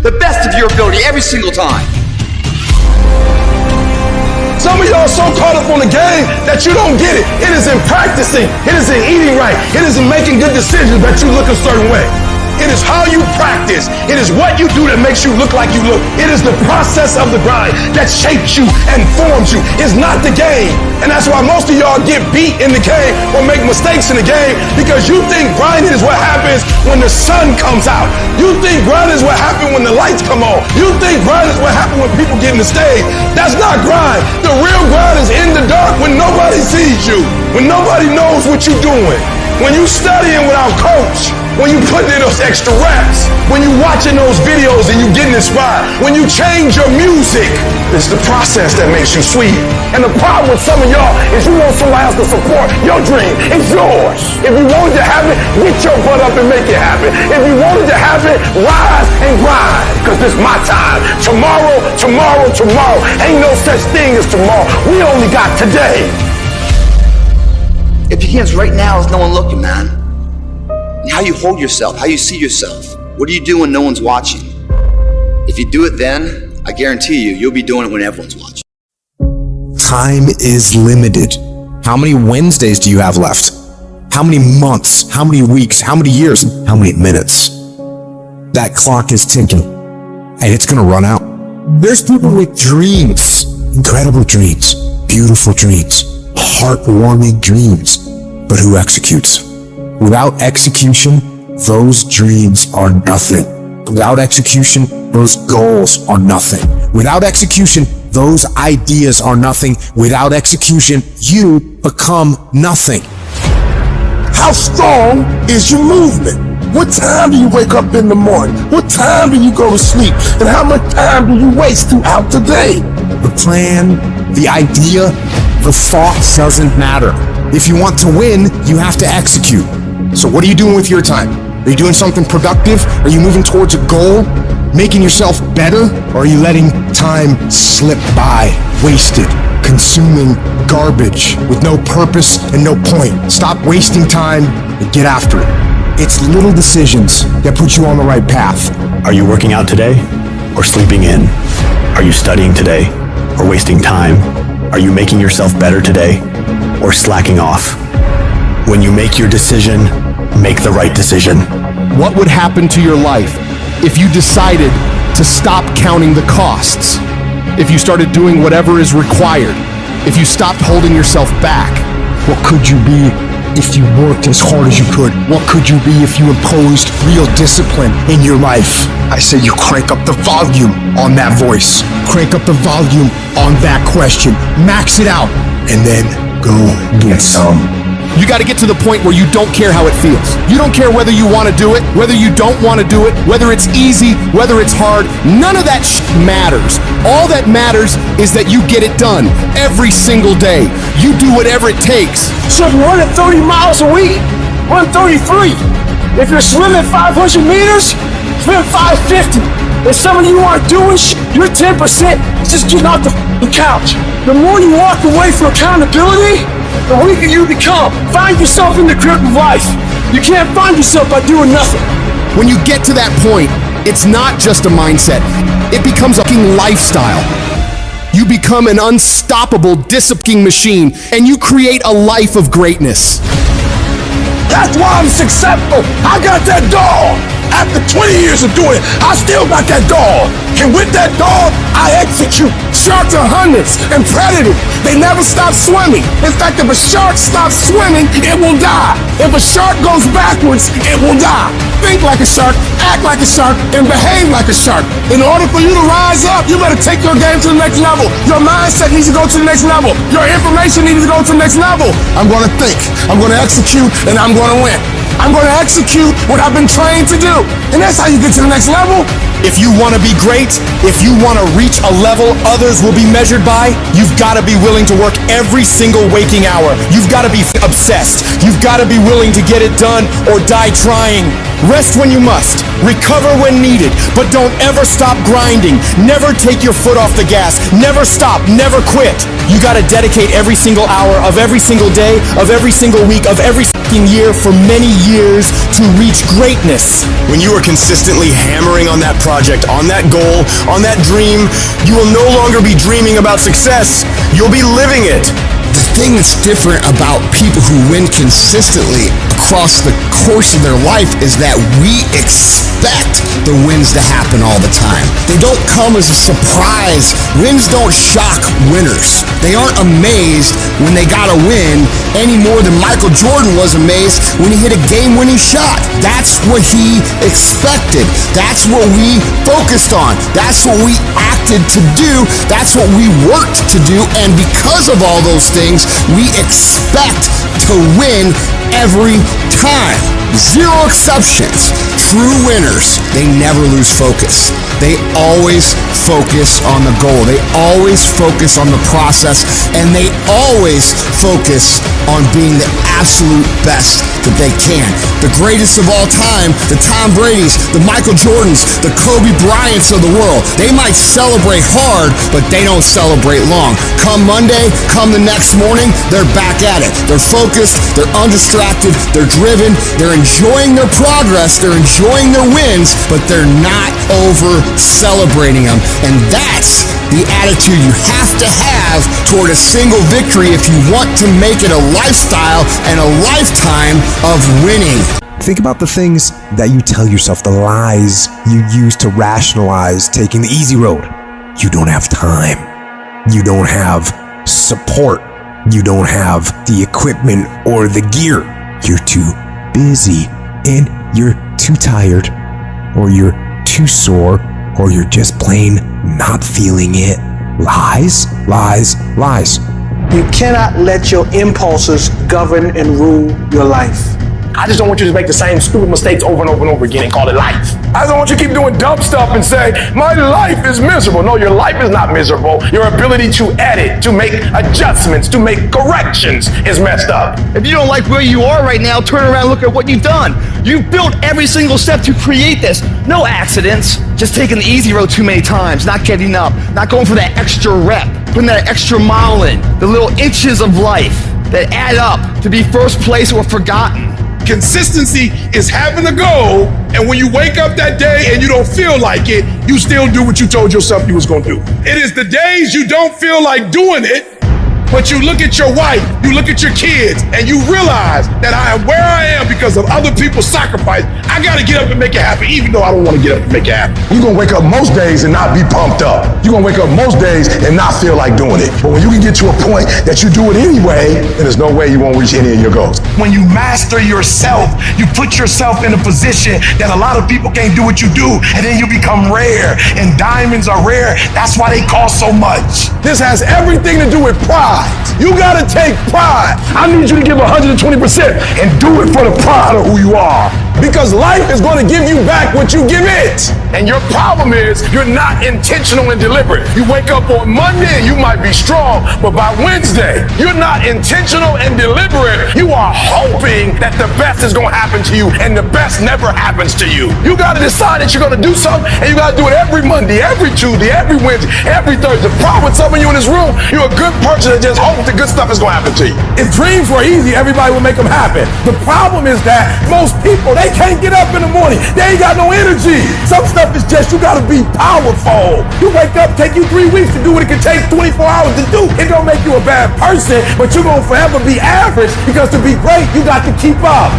The best of your ability every single time.
Some of y'all so caught up on the game that you don't get it. It is in practicing. It is in eating right. It is in making good decisions that you look a certain way. It is how you practice. It is what you do that makes you look like you look. It is the process of the grind that shapes you and forms you. It's not the game. And that's why most of y'all get beat in the game or make mistakes in the game, because you think grinding is what happens when the sun comes out. You think grinding is what happens when the lights come on. You think grinding is what happens when people get in the stage. That's not grind. The real grind is in the dark when nobody sees you, when nobody knows what you're doing. When you studying without coach, when you putting in those extra reps, when you watching those videos and you getting inspired, when you change your music, it's the process that makes you sweet. And the problem with some of y'all is you want somebody else to support your dream. It's yours. If you wanted to have it, get your butt up and make it happen. If you wanted to have it, rise and grind, because this is my time. Tomorrow, tomorrow, tomorrow. Ain't no such thing as tomorrow. We only got today.
If your hands right now is no one looking, man. And how you hold yourself, how you see yourself. What do you do when no one's watching? If you do it then, I guarantee you, you'll be doing it when everyone's watching.
Time is limited. How many Wednesdays do you have left? How many months? How many weeks? How many years? How many minutes? That clock is ticking, and it's gonna run out. There's people with dreams, incredible dreams, beautiful dreams, heartwarming dreams, but who executes? Without execution, those dreams are nothing. Without execution, those goals are nothing. Without execution, those ideas are nothing. Without execution, you become nothing.
How strong is your movement? What time do you wake up in the morning? What time do you go to sleep? And how much time do you waste throughout the day?
The plan, the idea, the thought doesn't matter. If you want to win, you have to execute.
So what are you doing with your time? Are you doing something productive? Are you moving towards a goal? Making yourself better? Or are you letting time slip by, wasted, consuming garbage with no purpose and no point? Stop wasting time and get after it. It's little decisions that put you on the right path.
Are you working out today or sleeping in? Are you studying today or wasting time? Are you making yourself better today or slacking off? When you make your decision, make the right decision.
What would happen to your life if you decided to stop counting the costs? If you started doing whatever is required? If you stopped holding yourself back?
What could you be if you worked as hard as you could? What could you be if you imposed real discipline in your life? I say you crank up the volume on that voice. Crank up the volume on that question. Max it out. And then go get some.
You got to get to the point where you don't care how it feels. You don't care whether you want to do it, whether you don't want to do it, whether it's easy, whether it's hard. None of that matters. All that matters is that you get it done every single day. You do whatever it takes.
So if you're running 30 miles a week, run 33. If you're swimming 500 meters, swim 550. If some of you aren't doing you're 10% just getting off the couch. The more you walk away from accountability, the weaker you become. Find yourself in the grip of life. You can't find yourself by doing nothing.
When you get to that point, it's not just a mindset. It becomes a fucking lifestyle. You become an unstoppable disciplining machine, and you create a life of greatness.
That's why I'm successful. I got that dog. After 20 years of doing it, I still got that dog. And with that dog, I execute. Sharks are hunters and predators. They never stop swimming. In fact, if a shark stops swimming, it will die. If a shark goes backwards, it will die. Think like a shark, act like a shark, and behave like a shark. In order for you to rise up, you better take your game to the next level. Your mindset needs to go to the next level. Your information needs to go to the next level. I'm going to think, I'm going to execute, and I'm going to win. I'm going to execute what I've been trained to do. And that's how you get to the next level.
If you want to be great, if you want to reach a level others will be measured by, you've got to be willing to work every single waking hour. You've got to be obsessed. You've got to be willing to get it done or die trying. Rest when you must. Recover when needed. But don't ever stop grinding. Never take your foot off the gas. Never stop. Never quit. You got to dedicate every single hour of every single day, of every single week, of every fucking year for many years to reach greatness.
When you are consistently hammering on that project, on that goal, on that dream, you will no longer be dreaming about success. You'll be living it.
The thing that's different about people who win consistently across the course of their life is that we expect the wins to happen all the time. They don't come as a surprise. Wins don't shock winners. They aren't amazed when they got a win any more than Michael Jordan was amazed when he hit a game-winning shot. That's what he expected. That's what we focused on. That's what we acted to do. That's what we worked to do. And because of all those things, we expect to win every time. Zero exceptions. True winners, they never lose focus. They always focus on the goal. They always focus on the process, and they always focus on being the absolute best that they can. The greatest of all time, the Tom Brady's, the Michael Jordans, the Kobe Bryants of the world. They might celebrate hard, but they don't celebrate long. Come Monday, come the next morning, they're back at it. They're focused, they're undistracted, they're driven, they're enjoying their progress, they're enjoying their wins, but they're not over celebrating them. And that's the attitude you have to have toward a single victory if you want to make it a lifestyle and a lifetime of winning.
Think about the things that you tell yourself, the lies you use to rationalize taking the easy road. You don't have time. You don't have support. You don't have the equipment or the gear. You're too busy, and you're too tired, or you're
too sore, or you're just plain not feeling it. Lies, lies, lies.
You cannot let your impulses govern and rule your life.
I just don't want you to make the same stupid mistakes over and over and over again and call it life. I don't want you to keep doing dumb stuff and say, my life is miserable. No, your life is not miserable. Your ability to edit, to make adjustments, to make corrections is messed up.
If you don't like where you are right now, turn around and look at what you've done. You've built every single step to create this. No accidents. Just taking the easy road too many times, not getting up, not going for that extra rep, putting that extra mile in, the little inches of life that add up to be first place or forgotten.
Consistency is having a goal, and when you wake up that day and you don't feel like it, you still do what you told yourself you was gonna do. It is the days you don't feel like doing it, but you look at your wife, you look at your kids, and you realize that I am where I am because of other people's sacrifice. I gotta get up and make it happen, even though I don't wanna get up and make it happen.
You're gonna wake up most days and not be pumped up. You're gonna wake up most days and not feel like doing it. But when you can get to a point that you do it anyway, then there's no way you won't reach any of your goals.
When you master yourself, you put yourself in a position that a lot of people can't do what you do, and then you become rare, and diamonds are rare. That's why they cost so much.
This has everything to do with pride. You gotta take pride.
I need you to give 120% and do it for the pride of who you are.
Because life is gonna give you back what you give it.
And your problem is you're not intentional and deliberate. You wake up on Monday and you might be strong, but by Wednesday, you're not intentional and deliberate. You are hoping that the best is gonna happen to you, and the best never happens to you. You gotta decide that you're gonna do something, and you gotta do it every Monday, every Tuesday, every Wednesday, every Thursday. The problem with some of you in this room, you're a good person that just hopes the good stuff is gonna happen to you.
If dreams were easy, everybody would make them happen. The problem is that most people, they can't get up in the morning. They ain't got no energy. Some stuff is just, you gotta be powerful. You wake up, take you 3 weeks to do what it can take 24 hours to do. It don't make you a bad person, but you're gonna forever be average, because to be great, you got to keep up.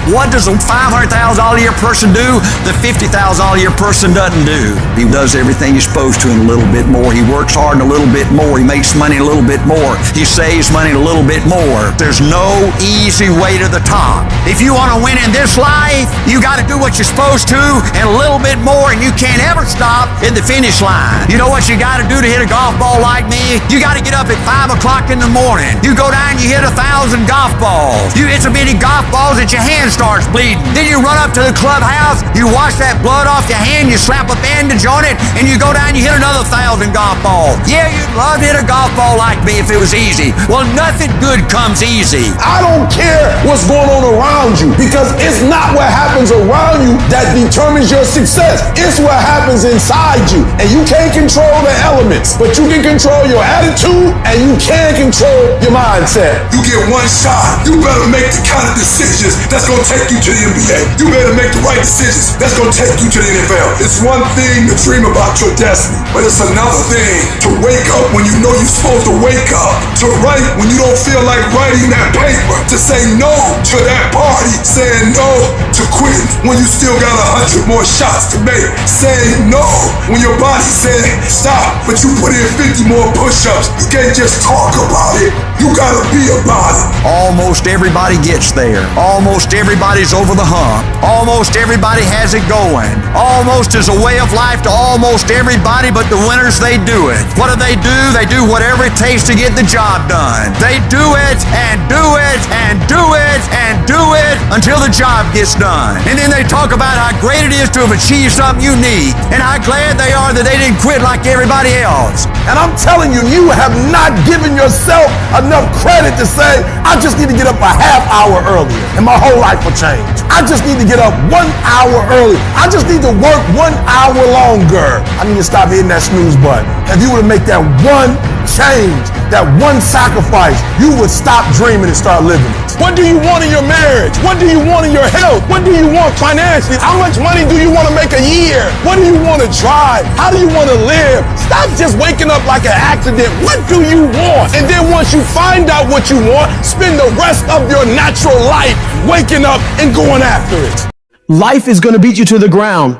What does a $500,000 a year person do the $50,000 a year person doesn't do? He does everything he's supposed to and a little bit more. He works hard and a little bit more. He makes money a little bit more. He saves money a little bit more. There's no easy way to the top. If you want to win in this life, you got to do what you're supposed to and a little bit more, and you can't ever stop in the finish line. You know what you got to do to hit a golf ball like me? You got to get up at 5 o'clock in the morning. You go down and you hit 1,000 golf balls. You hit so many golf balls that your hands starts bleeding. Then you run up to the clubhouse, you wash that blood off your hand, you slap a bandage on it, and you go down and you hit another 1,000 golf balls. Yeah, you'd love to hit a golf ball like me if it was easy. Well, nothing good comes easy.
I don't care what's going on around you, because it's not what happens around you that determines your success. It's what happens inside you. And you can't control the elements, but you can control your attitude and you can control your mindset. You get one shot. You better make the kind of decisions that's gonna take you to the NBA. You better make the right decisions that's gonna take you to the NFL. It's one thing to dream about your destiny, but it's another thing to wake up when you know you're supposed to wake up, to write when you don't feel like writing that paper, to say no to that party, saying no to quit when you still got 100 more shots to make, saying no when your body said stop, but you put in 50 more push-ups. You can't just talk about it, you gotta be about it.
Almost everybody gets there. Almost everybody's over the hump. Almost everybody has it going. Almost is a way of life to almost everybody, but the winners, they do it. What do? They do whatever it takes to get the job done. They do it and do it and do it and do it until the job gets done. And then they talk about how great it is to have achieved something unique and how glad they are that they didn't quit like everybody else.
And I'm telling you, you have not given yourself enough credit to say, I just need to get up a half hour earlier and my whole life will change. I just need to get up 1 hour early. I just need to work 1 hour longer. I need to stop hitting that snooze button. If you were to make that one change, that one sacrifice, you would stop dreaming and start living it. What do you want in your marriage? What do you want in your health? What do you want financially? How much money do you want to make a year? What do you want to drive? How do you want to live? Stop just waking up like an accident. What do you want? And then once you find out what you want, spend the rest of your natural life waking up and going after it.
Life is going to beat you to the ground.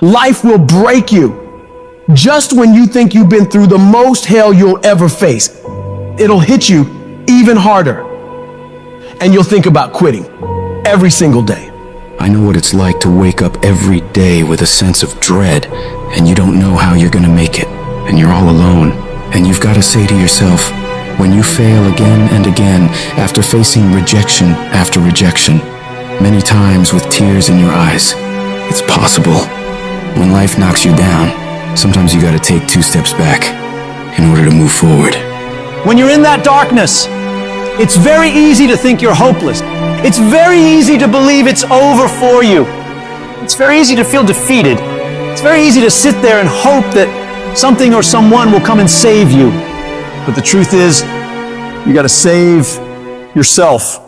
Life will break you. Just when you think you've been through the most hell you'll ever face, it'll hit you even harder. And you'll think about quitting every single day.
I know what it's like to wake up every day with a sense of dread, and you don't know how you're gonna make it, and you're all alone. And you've got to say to yourself, when you fail again and again, after facing rejection after rejection, many times with tears in your eyes, it's possible. When life knocks you down, sometimes you gotta take 2 steps back in order to move forward.
When you're in that darkness, it's very easy to think you're hopeless. It's very easy to believe it's over for you. It's very easy to feel defeated. It's very easy to sit there and hope that something or someone will come and save you. But the truth is, you gotta save yourself.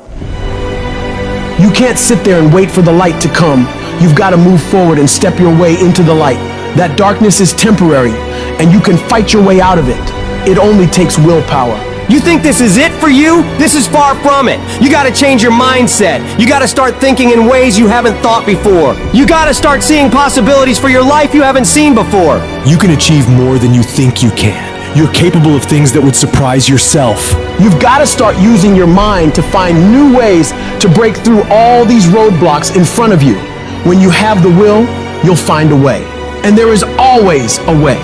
You can't sit there and wait for the light to come. You've got to move forward and step your way into the light. That darkness is temporary, and you can fight your way out of it. It only takes willpower.
You think this is it for you? This is far from it. You gotta change your mindset. You gotta start thinking in ways you haven't thought before. You gotta start seeing possibilities for your life you haven't seen before.
You can achieve more than you think you can. You're capable of things that would surprise yourself.
You've got to start using your mind to find new ways to break through all these roadblocks in front of you. When you have the will, you'll find a way. And there is always a way.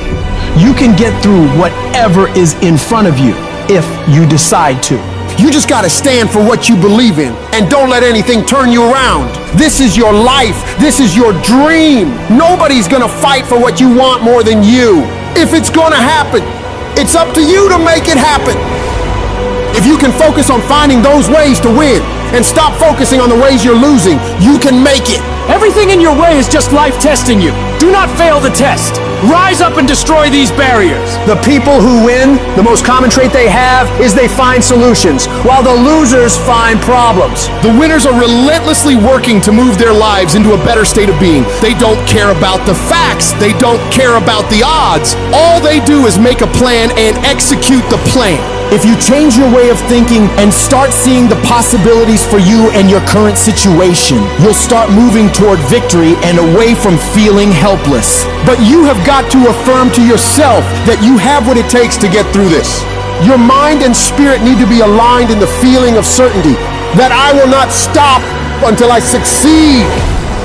You can get through whatever is in front of you if you decide to.
You just gotta stand for what you believe in and don't let anything turn you around. This is your life. This is your dream. Nobody's gonna fight for what you want more than you. If it's gonna happen, it's up to you to make it happen. If you can focus on finding those ways to win and stop focusing on the ways you're losing, you can make it.
Everything in your way is just life testing you. Do not fail the test. Rise up and destroy these barriers.
The people who win, the most common trait they have is they find solutions, while the losers find problems.
The winners are relentlessly working to move their lives into a better state of being. They don't care about the facts. They don't care about the odds. All they do is make a plan and execute the plan.
If you change your way of thinking and start seeing the possibilities for you and your current situation, you'll start moving toward victory and away from feeling helpless.
But you have got to affirm to yourself that you have what it takes to get through this. Your mind and spirit need to be aligned in the feeling of certainty that I will not stop until I succeed.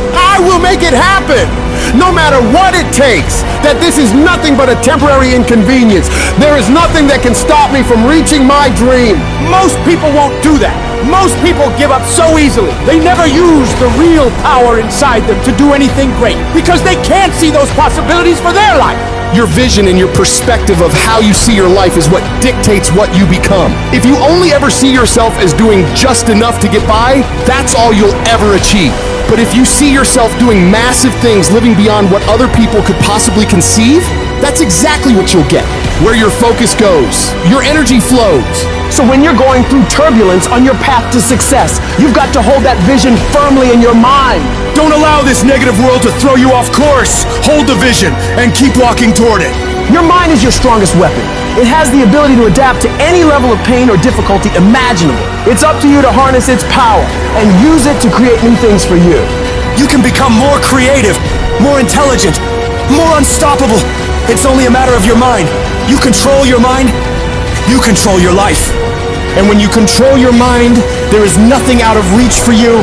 I will make it happen, no matter what it takes, that this is nothing but a temporary inconvenience. There is nothing that can stop me from reaching my dream.
Most people won't do that. Most people give up so easily. They never use the real power inside them to do anything great because they can't see those possibilities for their life.
Your vision and your perspective of how you see your life is what dictates what you become. If you only ever see yourself as doing just enough to get by, that's all you'll ever achieve. But if you see yourself doing massive things, living beyond what other people could possibly conceive, that's exactly what you'll get. Where your focus goes, your energy flows.
So when you're going through turbulence on your path to success, you've got to hold that vision firmly in your mind.
Don't allow this negative world to throw you off course. Hold the vision and keep walking toward it.
Your mind is your strongest weapon. It has the ability to adapt to any level of pain or difficulty imaginable. It's up to you to harness its power and use it to create new things for you.
You can become more creative, more intelligent, more unstoppable. It's only a matter of your mind. You control your mind, you control your life.
And when you control your mind, there is nothing out of reach for you.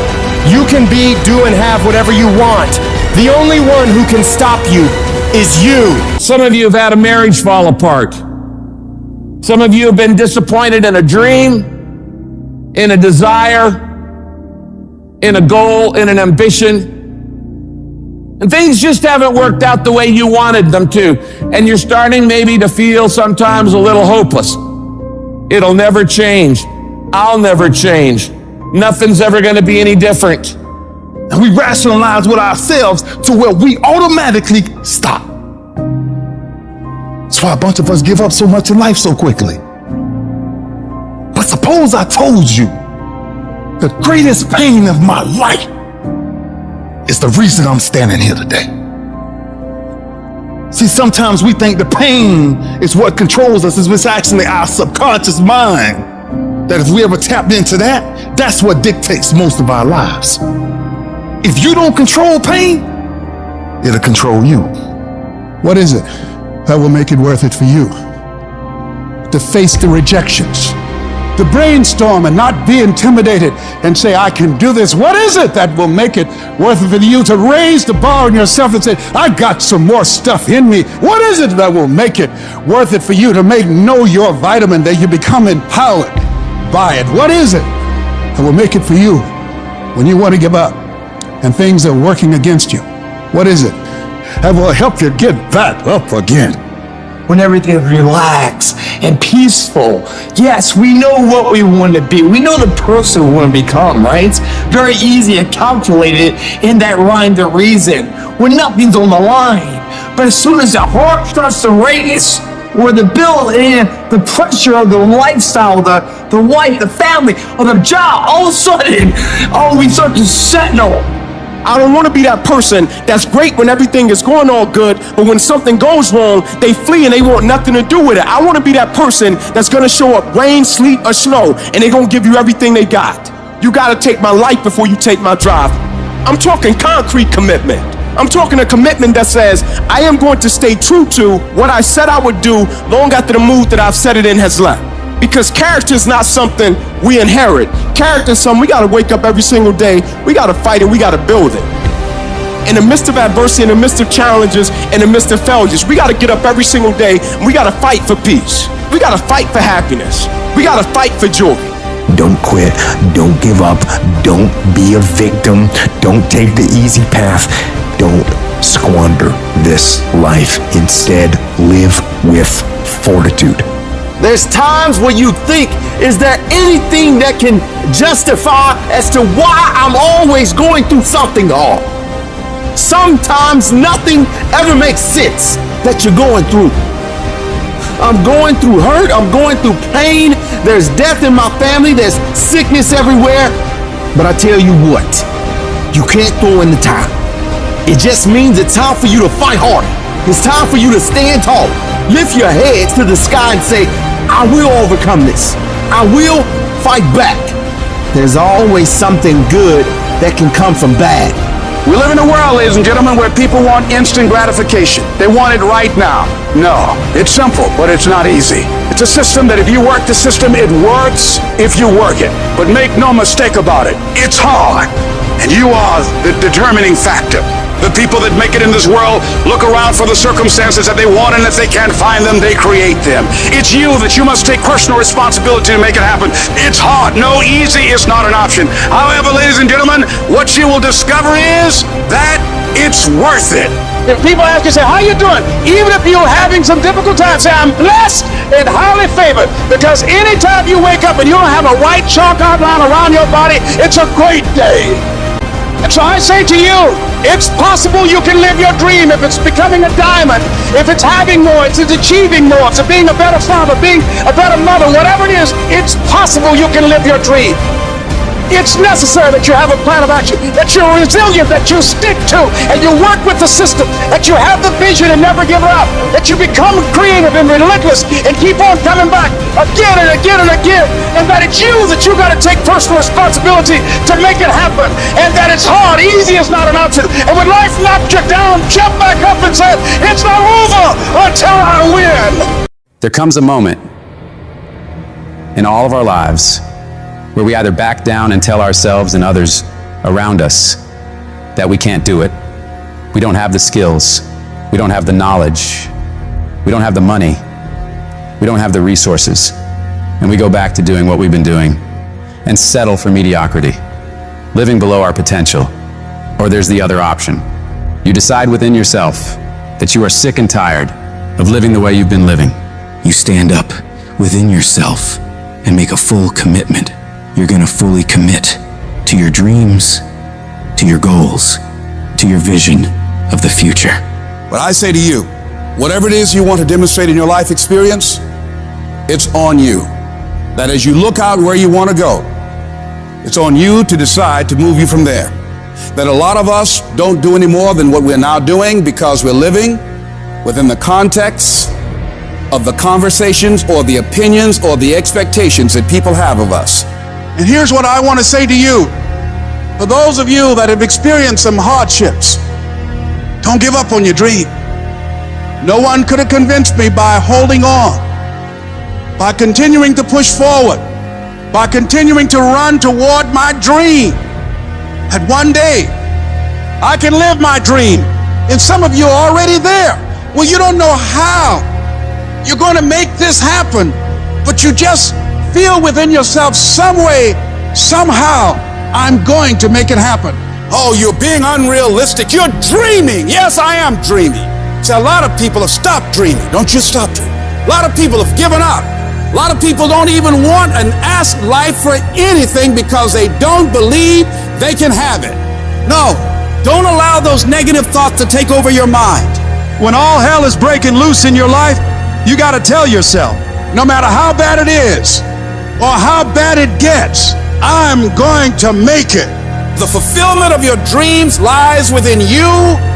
You can be, do, and have whatever you want. The only one who can stop you is you.
Some of you have had a marriage fall apart. Some of you have been disappointed in a dream, in a desire, in a goal, in an ambition. And things just haven't worked out the way you wanted them to. And you're starting maybe to feel sometimes a little hopeless. It'll never change. I'll never change. Nothing's ever going to be any different.
And we rationalize with ourselves to where we automatically stop. That's why a bunch of us give up so much in life so quickly. But suppose I told you the greatest pain of my life is the reason I'm standing here today. See, sometimes we think the pain is what controls us. It's actually our subconscious mind. That if we ever tapped into that, that's what dictates most of our lives. If you don't control pain, it'll control you.
What is it that will make it worth it for you? To face the rejections, to brainstorm and not be intimidated and say, I can do this. What is it that will make it worth it for you to raise the bar on yourself and say, I got some more stuff in me? What is it that will make it worth it for you to know your vitamin, that you become empowered by it? What is it that will make it for you when you want to give up and things are working against you? What is it that will help you get back up again?
When everything's relaxed and peaceful. Yes, we know what we want to be. We know the person we want to become, right? It's very easy to calculate it in that rhyme to reason when nothing's on the line. But as soon as the heart starts to race, or the bill and the pressure of the lifestyle, the wife, the family, or the job, all of a sudden, we start to settle.
I don't want to be that person that's great when everything is going all good, but when something goes wrong, they flee and they want nothing to do with it. I want to be that person that's going to show up rain, sleet, or snow, and they're going to give you everything they got. You got to take my life before you take my drive. I'm talking concrete commitment. I'm talking a commitment that says, I am going to stay true to what I said I would do long after the mood that I've set it in has left. Because character is not something we inherit. Character is something we gotta wake up every single day, we gotta fight it, we gotta build it. In the midst of adversity, in the midst of challenges, in the midst of failures, we gotta get up every single day and we gotta fight for peace. We gotta fight for happiness. We gotta fight for joy.
Don't quit. Don't give up. Don't be a victim. Don't take the easy path. Don't squander this life. Instead, live with fortitude.
There's times when you think, is there anything that can justify as to why I'm always going through something hard? Sometimes nothing ever makes sense that you're going through. I'm going through hurt, I'm going through pain, there's death in my family, there's sickness everywhere. But I tell you what, you can't throw in the towel. It just means it's time for you to fight harder. It's time for you to stand tall. Lift your heads to the sky and say, I will overcome this. I will fight back. There's always something good that can come from bad.
We live in a world, ladies and gentlemen, where people want instant gratification. They want it right now. No, it's simple, but it's not easy. It's a system that if you work the system, it works if you work it. But make no mistake about it, it's hard. And you are the determining factor. The people that make it in this world look around for the circumstances that they want, and if they can't find them, they create them. It's you that you must take personal responsibility to make it happen. It's hard. No, easy is not an option. However, ladies and gentlemen, what you will discover is that it's worth it.
If people ask you, say, how you doing? Even if you're having some difficult times, say, I'm blessed and highly favored. Because anytime you wake up and you don't have a white chalk outline around your body, it's a great day. And so I say to you, it's possible you can live your dream if it's becoming a diamond, if it's having more, it's achieving more, it's being a better father, being a better mother, whatever it is, it's possible you can live your dream. It's necessary that you have a plan of action, that you're resilient, that you stick to, and you work with the system, that you have the vision and never give up, that you become creative and relentless and keep on coming back again and again and again, and that it's you that you got to take personal responsibility to make it happen, and that it's hard, easy is not an option, and when life knocks you down, jump back up and say, it's not over until I win.
There comes a moment in all of our lives where we either back down and tell ourselves and others around us that we can't do it. We don't have the skills. We don't have the knowledge. We don't have the money. We don't have the resources. And we go back to doing what we've been doing and settle for mediocrity, living below our potential. Or there's the other option. You decide within yourself that you are sick and tired of living the way you've been living.
You stand up within yourself and make a full commitment. You're gonna fully commit to your dreams, to your goals, to your vision of the future.
But I say to you, whatever it is you want to demonstrate in your life experience, it's on you. That as you look out where you want to go, it's on you to decide to move you from there. That a lot of us don't do any more than what we're now doing because we're living within the context of the conversations or the opinions or the expectations that people have of us.
And here's what I want to say to you. For those of you that have experienced some hardships, don't give up on your dream. No one could have convinced me by holding on, by continuing to push forward, by continuing to run toward my dream. That one day, I can live my dream. And some of you are already there. Well, you don't know how you're going to make this happen, but you just feel within yourself some way, somehow, I'm going to make it happen. Oh, you're being unrealistic. You're dreaming. Yes, I am dreaming. See, a lot of people have stopped dreaming. Don't you stop dreaming. A lot of people have given up. A lot of people don't even want and ask life for anything because they don't believe they can have it. No, don't allow those negative thoughts to take over your mind. When all hell is breaking loose in your life, you got to tell yourself, no matter how bad it is or how bad it gets, I'm going to make it. The fulfillment of your dreams lies within you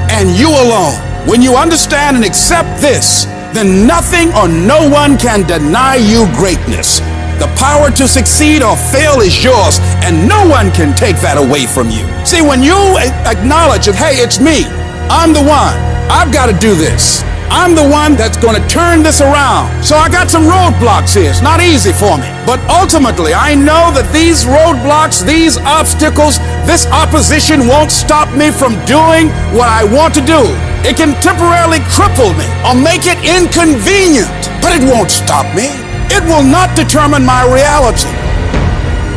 and you alone. When you understand and accept this, then nothing or no one can deny you greatness. The power to succeed or fail is yours, and no one can take that away from you. See, when you acknowledge that, hey, it's me, I'm the one, I've got to do this. I'm the one that's going to turn this around. So I got some roadblocks here. It's not easy for me. But ultimately, I know that these roadblocks, these obstacles, this opposition won't stop me from doing what I want to do. It can temporarily cripple me or make it inconvenient, but it won't stop me. It will not determine my reality.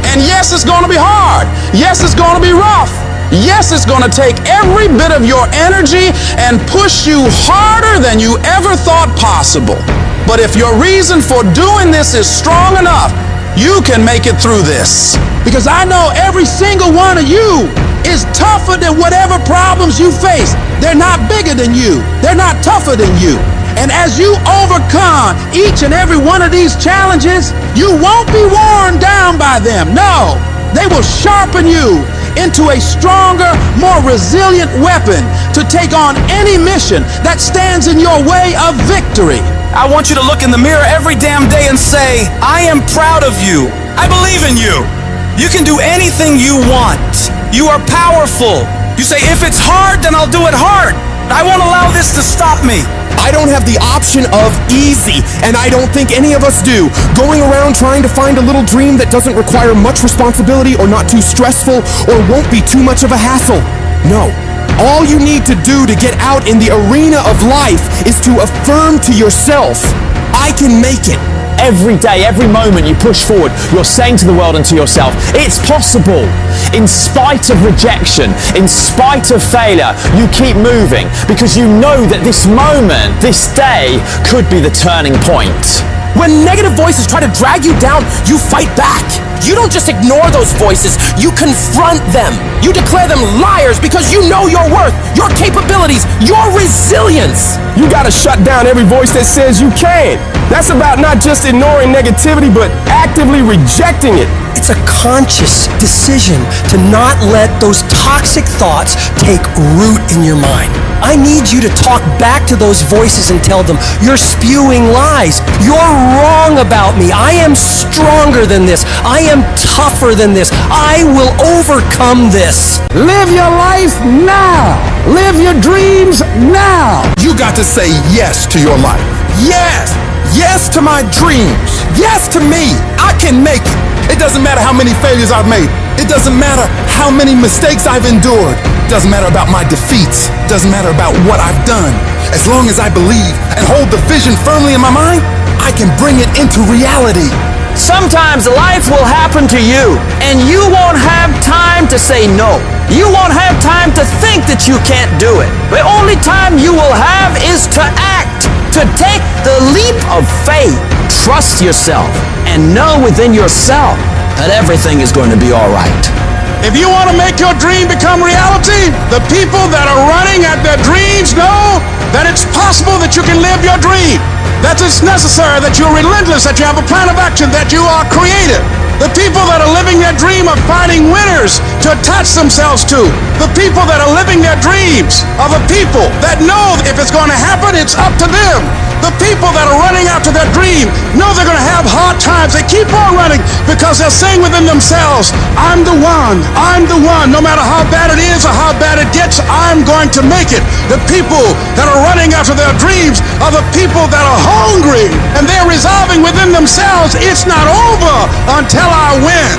And yes, it's going to be hard. Yes, it's going to be rough. Yes, it's going to take every bit of your energy and push you harder than you ever thought possible. But if your reason for doing this is strong enough, you can make it through this. Because I know every single one of you is tougher than whatever problems you face. They're not bigger than you. They're not tougher than you. And as you overcome each and every one of these challenges, you won't be worn down by them. No, they will sharpen you into a stronger, more resilient weapon to take on any mission that stands in your way of victory. I want you to look in the mirror every damn day and say, I am proud of you. I believe in you. You can do anything you want. You are powerful. You say, if it's hard, then I'll do it hard. I won't allow this to stop me.
I don't have the option of easy, and I don't think any of us do. Going around trying to find a little dream that doesn't require much responsibility or not too stressful or won't be too much of a hassle. No. All you need to do to get out in the arena of life is to affirm to yourself, I can make it.
Every day, every moment you push forward, you're saying to the world and to yourself, it's possible. In spite of rejection, in spite of failure, you keep moving because you know that this moment, this day, could be the turning point.
When negative voices try to drag you down, you fight back. You don't just ignore those voices, you confront them. You declare them liars because you know your worth, your capabilities, your resilience.
You gotta shut down every voice that says you can't. That's about not just ignoring negativity, but actively rejecting it.
It's a conscious decision to not let those toxic thoughts take root in your mind. I need you to talk back to those voices and tell them, you're spewing lies. You're wrong about me. I am stronger than this. I am tougher than this. I will overcome this.
Live your life now. Live your dreams now. You got to say yes to your life. Yes. Yes to my dreams. Yes to me. I can make it. It doesn't matter how many failures I've made. It doesn't matter how many mistakes I've endured. It doesn't matter about my defeats. It doesn't matter about what I've done. As long as I believe and hold the vision firmly in my mind, I can bring it into reality.
Sometimes life will happen to you, and you won't have time to say no. You won't have time to think that you can't do it. The only time you will have is to act, to take the leap of faith. Trust yourself and know within yourself that everything is going to be all right.
If you want to make your dream become reality, the people that are running at their dreams know that it's possible that you can live your dream. That it's necessary, that you're relentless, that you have a plan of action, that you are creative. The people that are living their dream are finding winners to attach themselves to. The people that are living their dreams are the people that know if it's going to happen, it's up to them. The people that are running after their dream know they're going to have hard times. They keep on running because they're saying within themselves, I'm the one. I'm the one. No matter how bad it is or how bad it gets, I'm going to make it. The people that are running after their dreams are the people that are hungry, and they're resolving within themselves, it's not over until I win.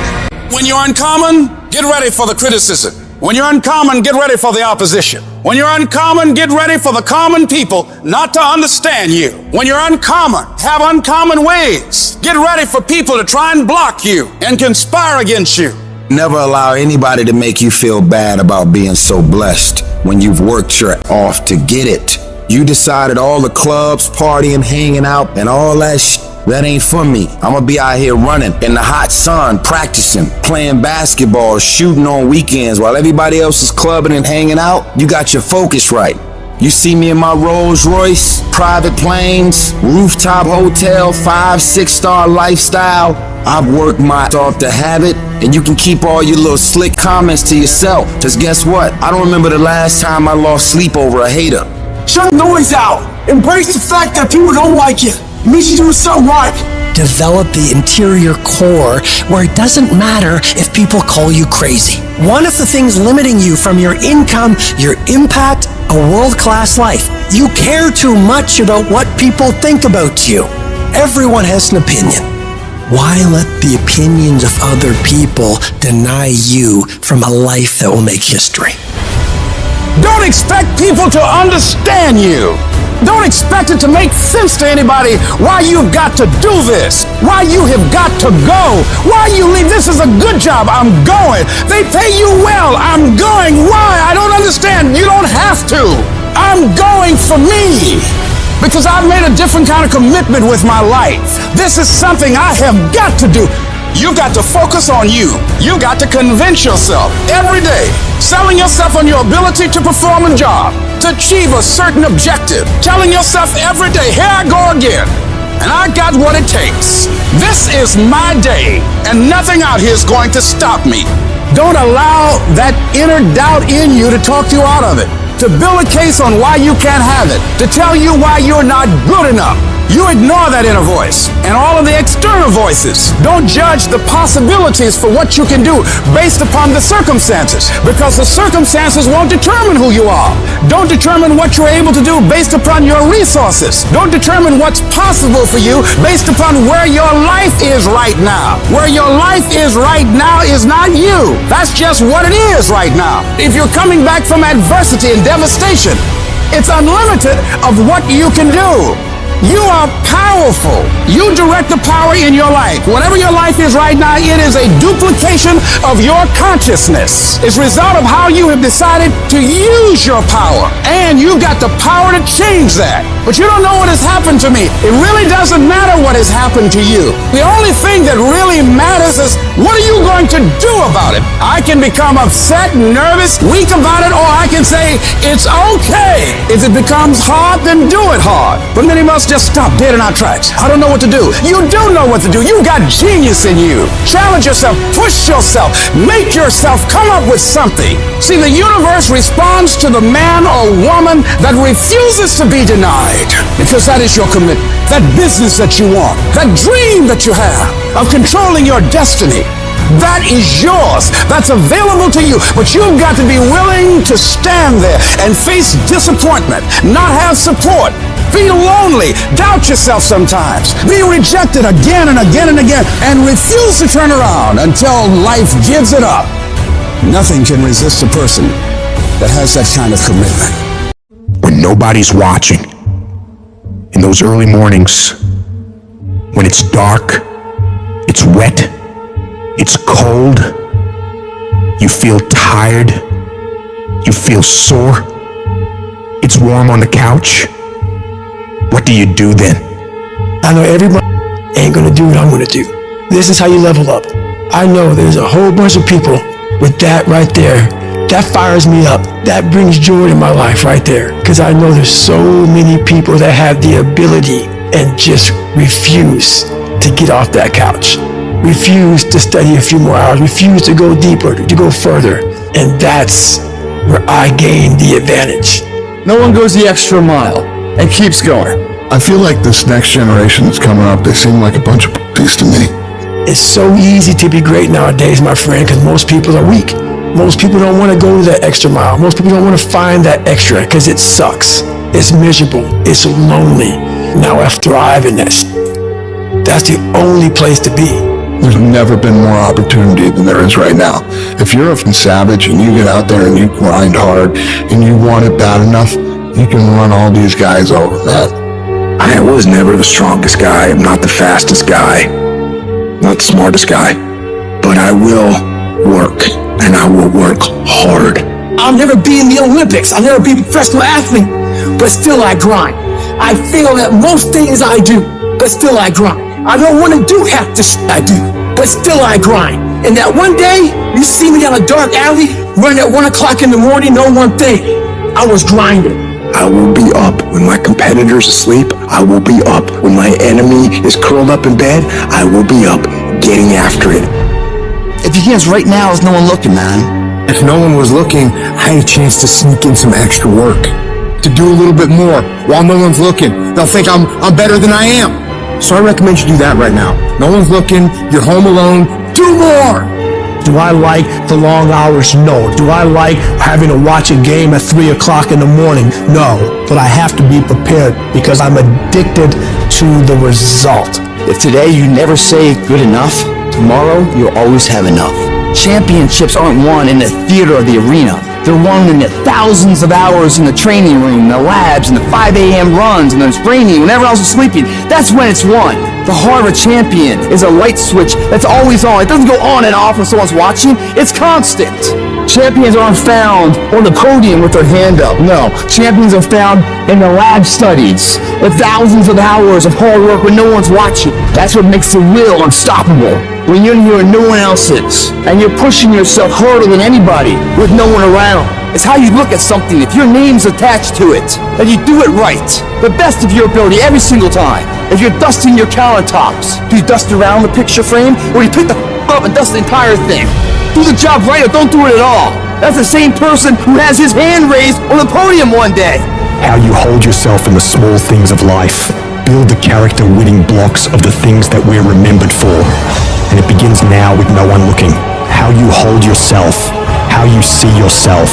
When you're uncommon, get ready for the criticism. When you're uncommon, get ready for the opposition. When you're uncommon, get ready for the common people not to understand you. When you're uncommon, have uncommon ways. Get ready for people to try and block you and conspire against you.
Never allow anybody to make you feel bad about being so blessed when you've worked your off to get it. You decided all the clubs, partying, hanging out, and all that that ain't for me. I'm gonna be out here running in the hot sun, practicing, playing basketball, shooting on weekends while everybody else is clubbing and hanging out. You got your focus right. You see me in my Rolls Royce, private planes, rooftop hotel, 5-6 star lifestyle. I've worked my off to have it, and you can keep all your little slick comments to yourself. Cause guess what? I don't remember the last time I lost sleep over a hater.
Shut the noise out. Embrace the fact that people don't like you. It means you're doing something right.
Develop the interior core where it doesn't matter if people call you crazy. One of the things limiting you from your income, your impact, a world-class life. You care too much about what people think about you. Everyone has an opinion. Why let the opinions of other people deny you from a life that will make history?
Don't expect people to understand you. Don't expect it to make sense to anybody why you've got to do this, why you have got to go, why you leave. This is a good job. I'm going. They pay you well. I'm going. Why? I don't understand. You don't have to. I'm going for me because I've made a different kind of commitment with my life. This is something I have got to do. You've got to focus on you. You've got to convince yourself every day, selling yourself on your ability to perform a job, to achieve a certain objective, telling yourself every day, here I go again, and I got what it takes. This is my day, and nothing out here is going to stop me. Don't allow that inner doubt in you to talk you out of it, to build a case on why you can't have it, to tell you why you're not good enough. You ignore that inner voice and all of the external voices. Don't judge the possibilities for what you can do based upon the circumstances, because the circumstances won't determine who you are. Don't determine what you're able to do based upon your resources. Don't determine what's possible for you based upon where your life is right now. Where your life is right now is not you. That's just what it is right now. If you're coming back from adversity and devastation, it's unlimited of what you can do. You are powerful. You direct the power in your life. Whatever your life is right now, it is a duplication of your consciousness. It's a result of how you have decided to use your power. And you've got the power to change that. But you don't know what has happened to me. It really doesn't matter what has happened to you. The only thing that really matters is what are you going to do about it? I can become upset, nervous, weak about it, or I can say, it's okay. If it becomes hard, then do it hard. But many of us just stop dead in our tracks. I don't know what to do. You do know what to do. You've got genius in you. Challenge yourself, push yourself, make yourself come up with something. See, the universe responds to the man or woman that refuses to be denied, because that is your commitment, that business that you want, that dream that you have of controlling your destiny. That is yours. That's available to you. But you've got to be willing to stand there and face disappointment, not have support, feel lonely, doubt yourself sometimes, be rejected again and again and again, and refuse to turn around until life gives it up. Nothing can resist a person that has that kind of commitment.
When nobody's watching, in those early mornings, when it's dark, it's wet, it's cold, you feel tired, you feel sore, it's warm on the couch, what do you do then?
I know everybody ain't gonna do what I'm gonna do. This is how you level up. I know there's a whole bunch of people with that right there. That fires me up. That brings joy to my life right there. Because I know there's so many people that have the ability and just refuse to get off that couch. Refuse to study a few more hours. Refuse to go deeper, to go further. And that's where I gain the advantage.
No one goes the extra mile and keeps going.
I feel like this next generation that's coming up, they seem like a bunch of puppies to me.
It's so easy to be great nowadays, my friend, because most people are weak. Most people don't want to go that extra mile. Most people don't want to find that extra because it sucks. It's miserable. It's lonely. Now I thrive in that. That's the only place to be.
There's never been more opportunity than there is right now. If you're a savage and you get out there and you grind hard and you want it bad enough, you can run all these guys over, man.
I was never the strongest guy. I'm not the fastest guy. Not the smartest guy. But I will work, and I will work hard.
I'll never be in the Olympics. I'll never be a professional athlete, but still I grind. I fail at most things I do, but still I grind. I don't want to do half the shit I do, but still I grind. And that one day, you see me down a dark alley, running at 1 o'clock in the morning, know one thing, I was grinding.
I will be up when my competitor's asleep. I will be up when my enemy is curled up in bed. I will be up getting after it.
If you can't right now, there's no one looking, man.
If no one was looking, I had a chance to sneak in some extra work. To do a little bit more while no one's looking. They'll think I'm better than I am. So I recommend you do that right now. No one's looking, you're home alone, do more!
Do I like the long hours? No. Do I like having to watch a game at 3 o'clock in the morning? No. But I have to be prepared because I'm addicted to the result.
If today you never say good enough, tomorrow you'll always have enough. Championships aren't won in the theater or the arena. They're won in the thousands of hours in the training room, the labs, and the 5 a.m. runs, and then it's raining when everyone else is sleeping. That's when it's won. The heart of a champion is a light switch that's always on. It doesn't go on and off when someone's watching. It's constant. Champions aren't found on the podium with their hand up. No, champions are found in the lab studies with thousands of hours of hard work when no one's watching. That's what makes the will unstoppable. When you're here and no one else is, and you're pushing yourself harder than anybody with no one around. It's how you look at something. If your name's attached to it, then you do it right. The best of your ability every single time. If you're dusting your countertops, do you dust around the picture frame, or do you pick the up and dust the entire thing? Do the job right or don't do it at all. That's the same person who has his hand raised on the podium one day.
How you hold yourself in the small things of life. Build the character-winning blocks of the things that we're remembered for. And it begins now with no one looking. How you hold yourself. How you see yourself.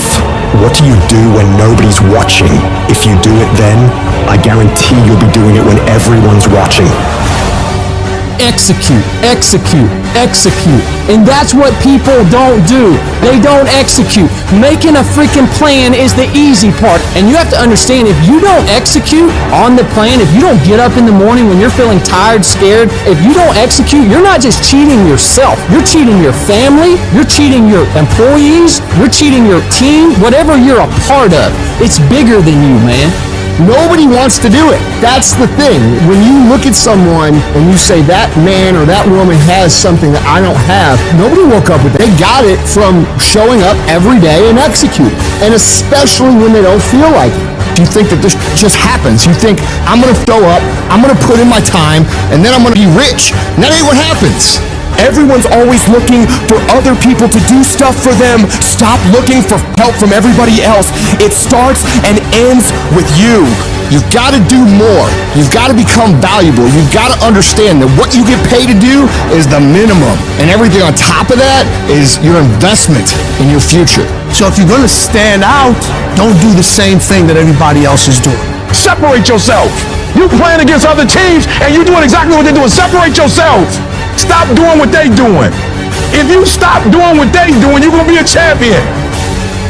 What do you do when nobody's watching? If you do it then, I guarantee you'll be doing it when everyone's watching.
Execute, execute, execute. And that's what people don't do. They don't execute. Making a freaking plan is the easy part. And you have to understand, if you don't execute on the plan, if you don't get up in the morning when you're feeling tired, scared, if you don't execute, you're not just cheating yourself. You're cheating your family. You're cheating your employees. You're cheating your team. Whatever you're a part of, it's bigger than you, man.
Nobody wants to do it. That's the thing. When you look at someone and you say that man or that woman has something that I don't have, nobody woke up with it. They got it from showing up every day and executing. And especially when they don't feel like it. You think that this just happens. You think, I'm going to show up, I'm going to put in my time, and then I'm going to be rich. And that ain't what happens.
Everyone's always looking for other people to do stuff for them. Stop looking for help from everybody else. It starts and ends with you.
You've got to do more. You've got to become valuable. You've got to understand that what you get paid to do is the minimum. And everything on top of that is your investment in your future. So if you're going to stand out, don't do the same thing that everybody else is doing.
Separate yourself. You playing against other teams and you doing exactly what they're doing. Separate yourself. Stop doing what they doing. If you stop doing what they doing, you're going to be a champion.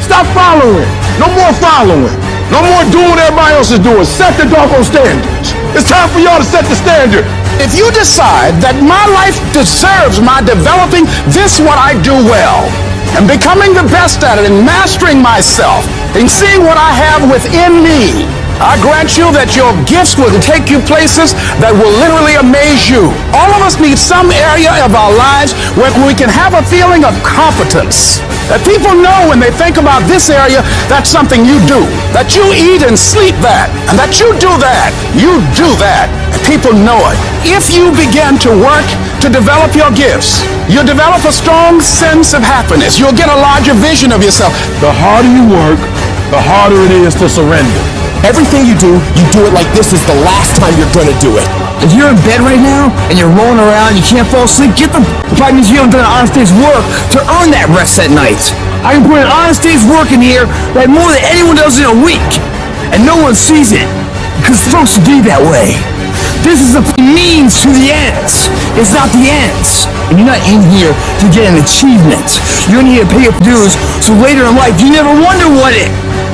Stop following. No more following. No more doing what everybody else is doing. Set the doggone standards. It's time for y'all to set the standard.
If you decide that my life deserves my developing this what I do well, and becoming the best at it and mastering myself and seeing what I have within me, I grant you that your gifts will take you places that will literally amaze you. All of us need some area of our lives where we can have a feeling of competence. That people know when they think about this area, that's something you do. That you eat and sleep that. And that you do that. You do that. And people know it. If you begin to work to develop your gifts, you'll develop a strong sense of happiness. You'll get a larger vision of yourself.
The harder you work, the harder it is to surrender.
Everything you do it like this is the last time you're gonna do it.
If you're in bed right now and you're rolling around, you can't fall asleep, get the... Probably means you haven't done an honest day's work to earn that rest at night. I can put an honest day's work in here that more than anyone does in a week. And no one sees it. Because it's supposed to be that way. This is the means to the ends. It's not the ends. And you're not in here to get an achievement. You're in here to pay your dues so later in life you never wonder what it...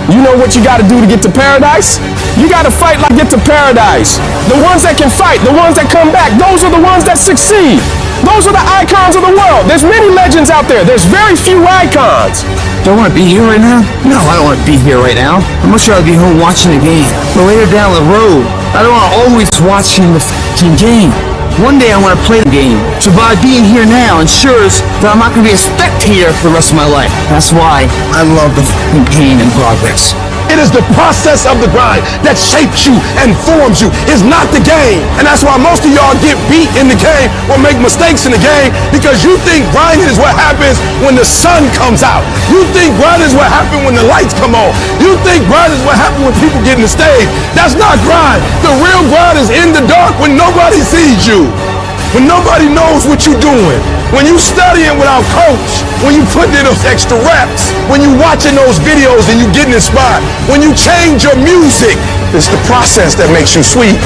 You know what you gotta do to get to paradise? You gotta fight like get to paradise. The ones that can fight, the ones that come back, those are the ones that succeed. Those are the icons of the world. There's many legends out there. There's very few icons.
Do I want to be here right now? No, I don't want to be here right now. I'm much rather be home watching the game. But later down the road, I don't want to always watching the f***ing game. One day I want to play the game. So by being here now ensures that I'm not going to be a spectator for the rest of my life. That's why I love the f***ing pain and progress.
It is the process of the grind that shapes you and forms you. It's not the game. And that's why most of y'all get beat in the game or make mistakes in the game, because you think grinding is what happens when the sun comes out. You think grinding is what happens when the lights come on. You think grinding is what happens when people get in the stage. That's not grind. The real grind is in the dark when nobody sees you. When nobody knows what you're doing. When you studying without coach. When you putting in those extra reps. When you watching those videos and you getting inspired. When you change your music. It's the process that makes you sweet.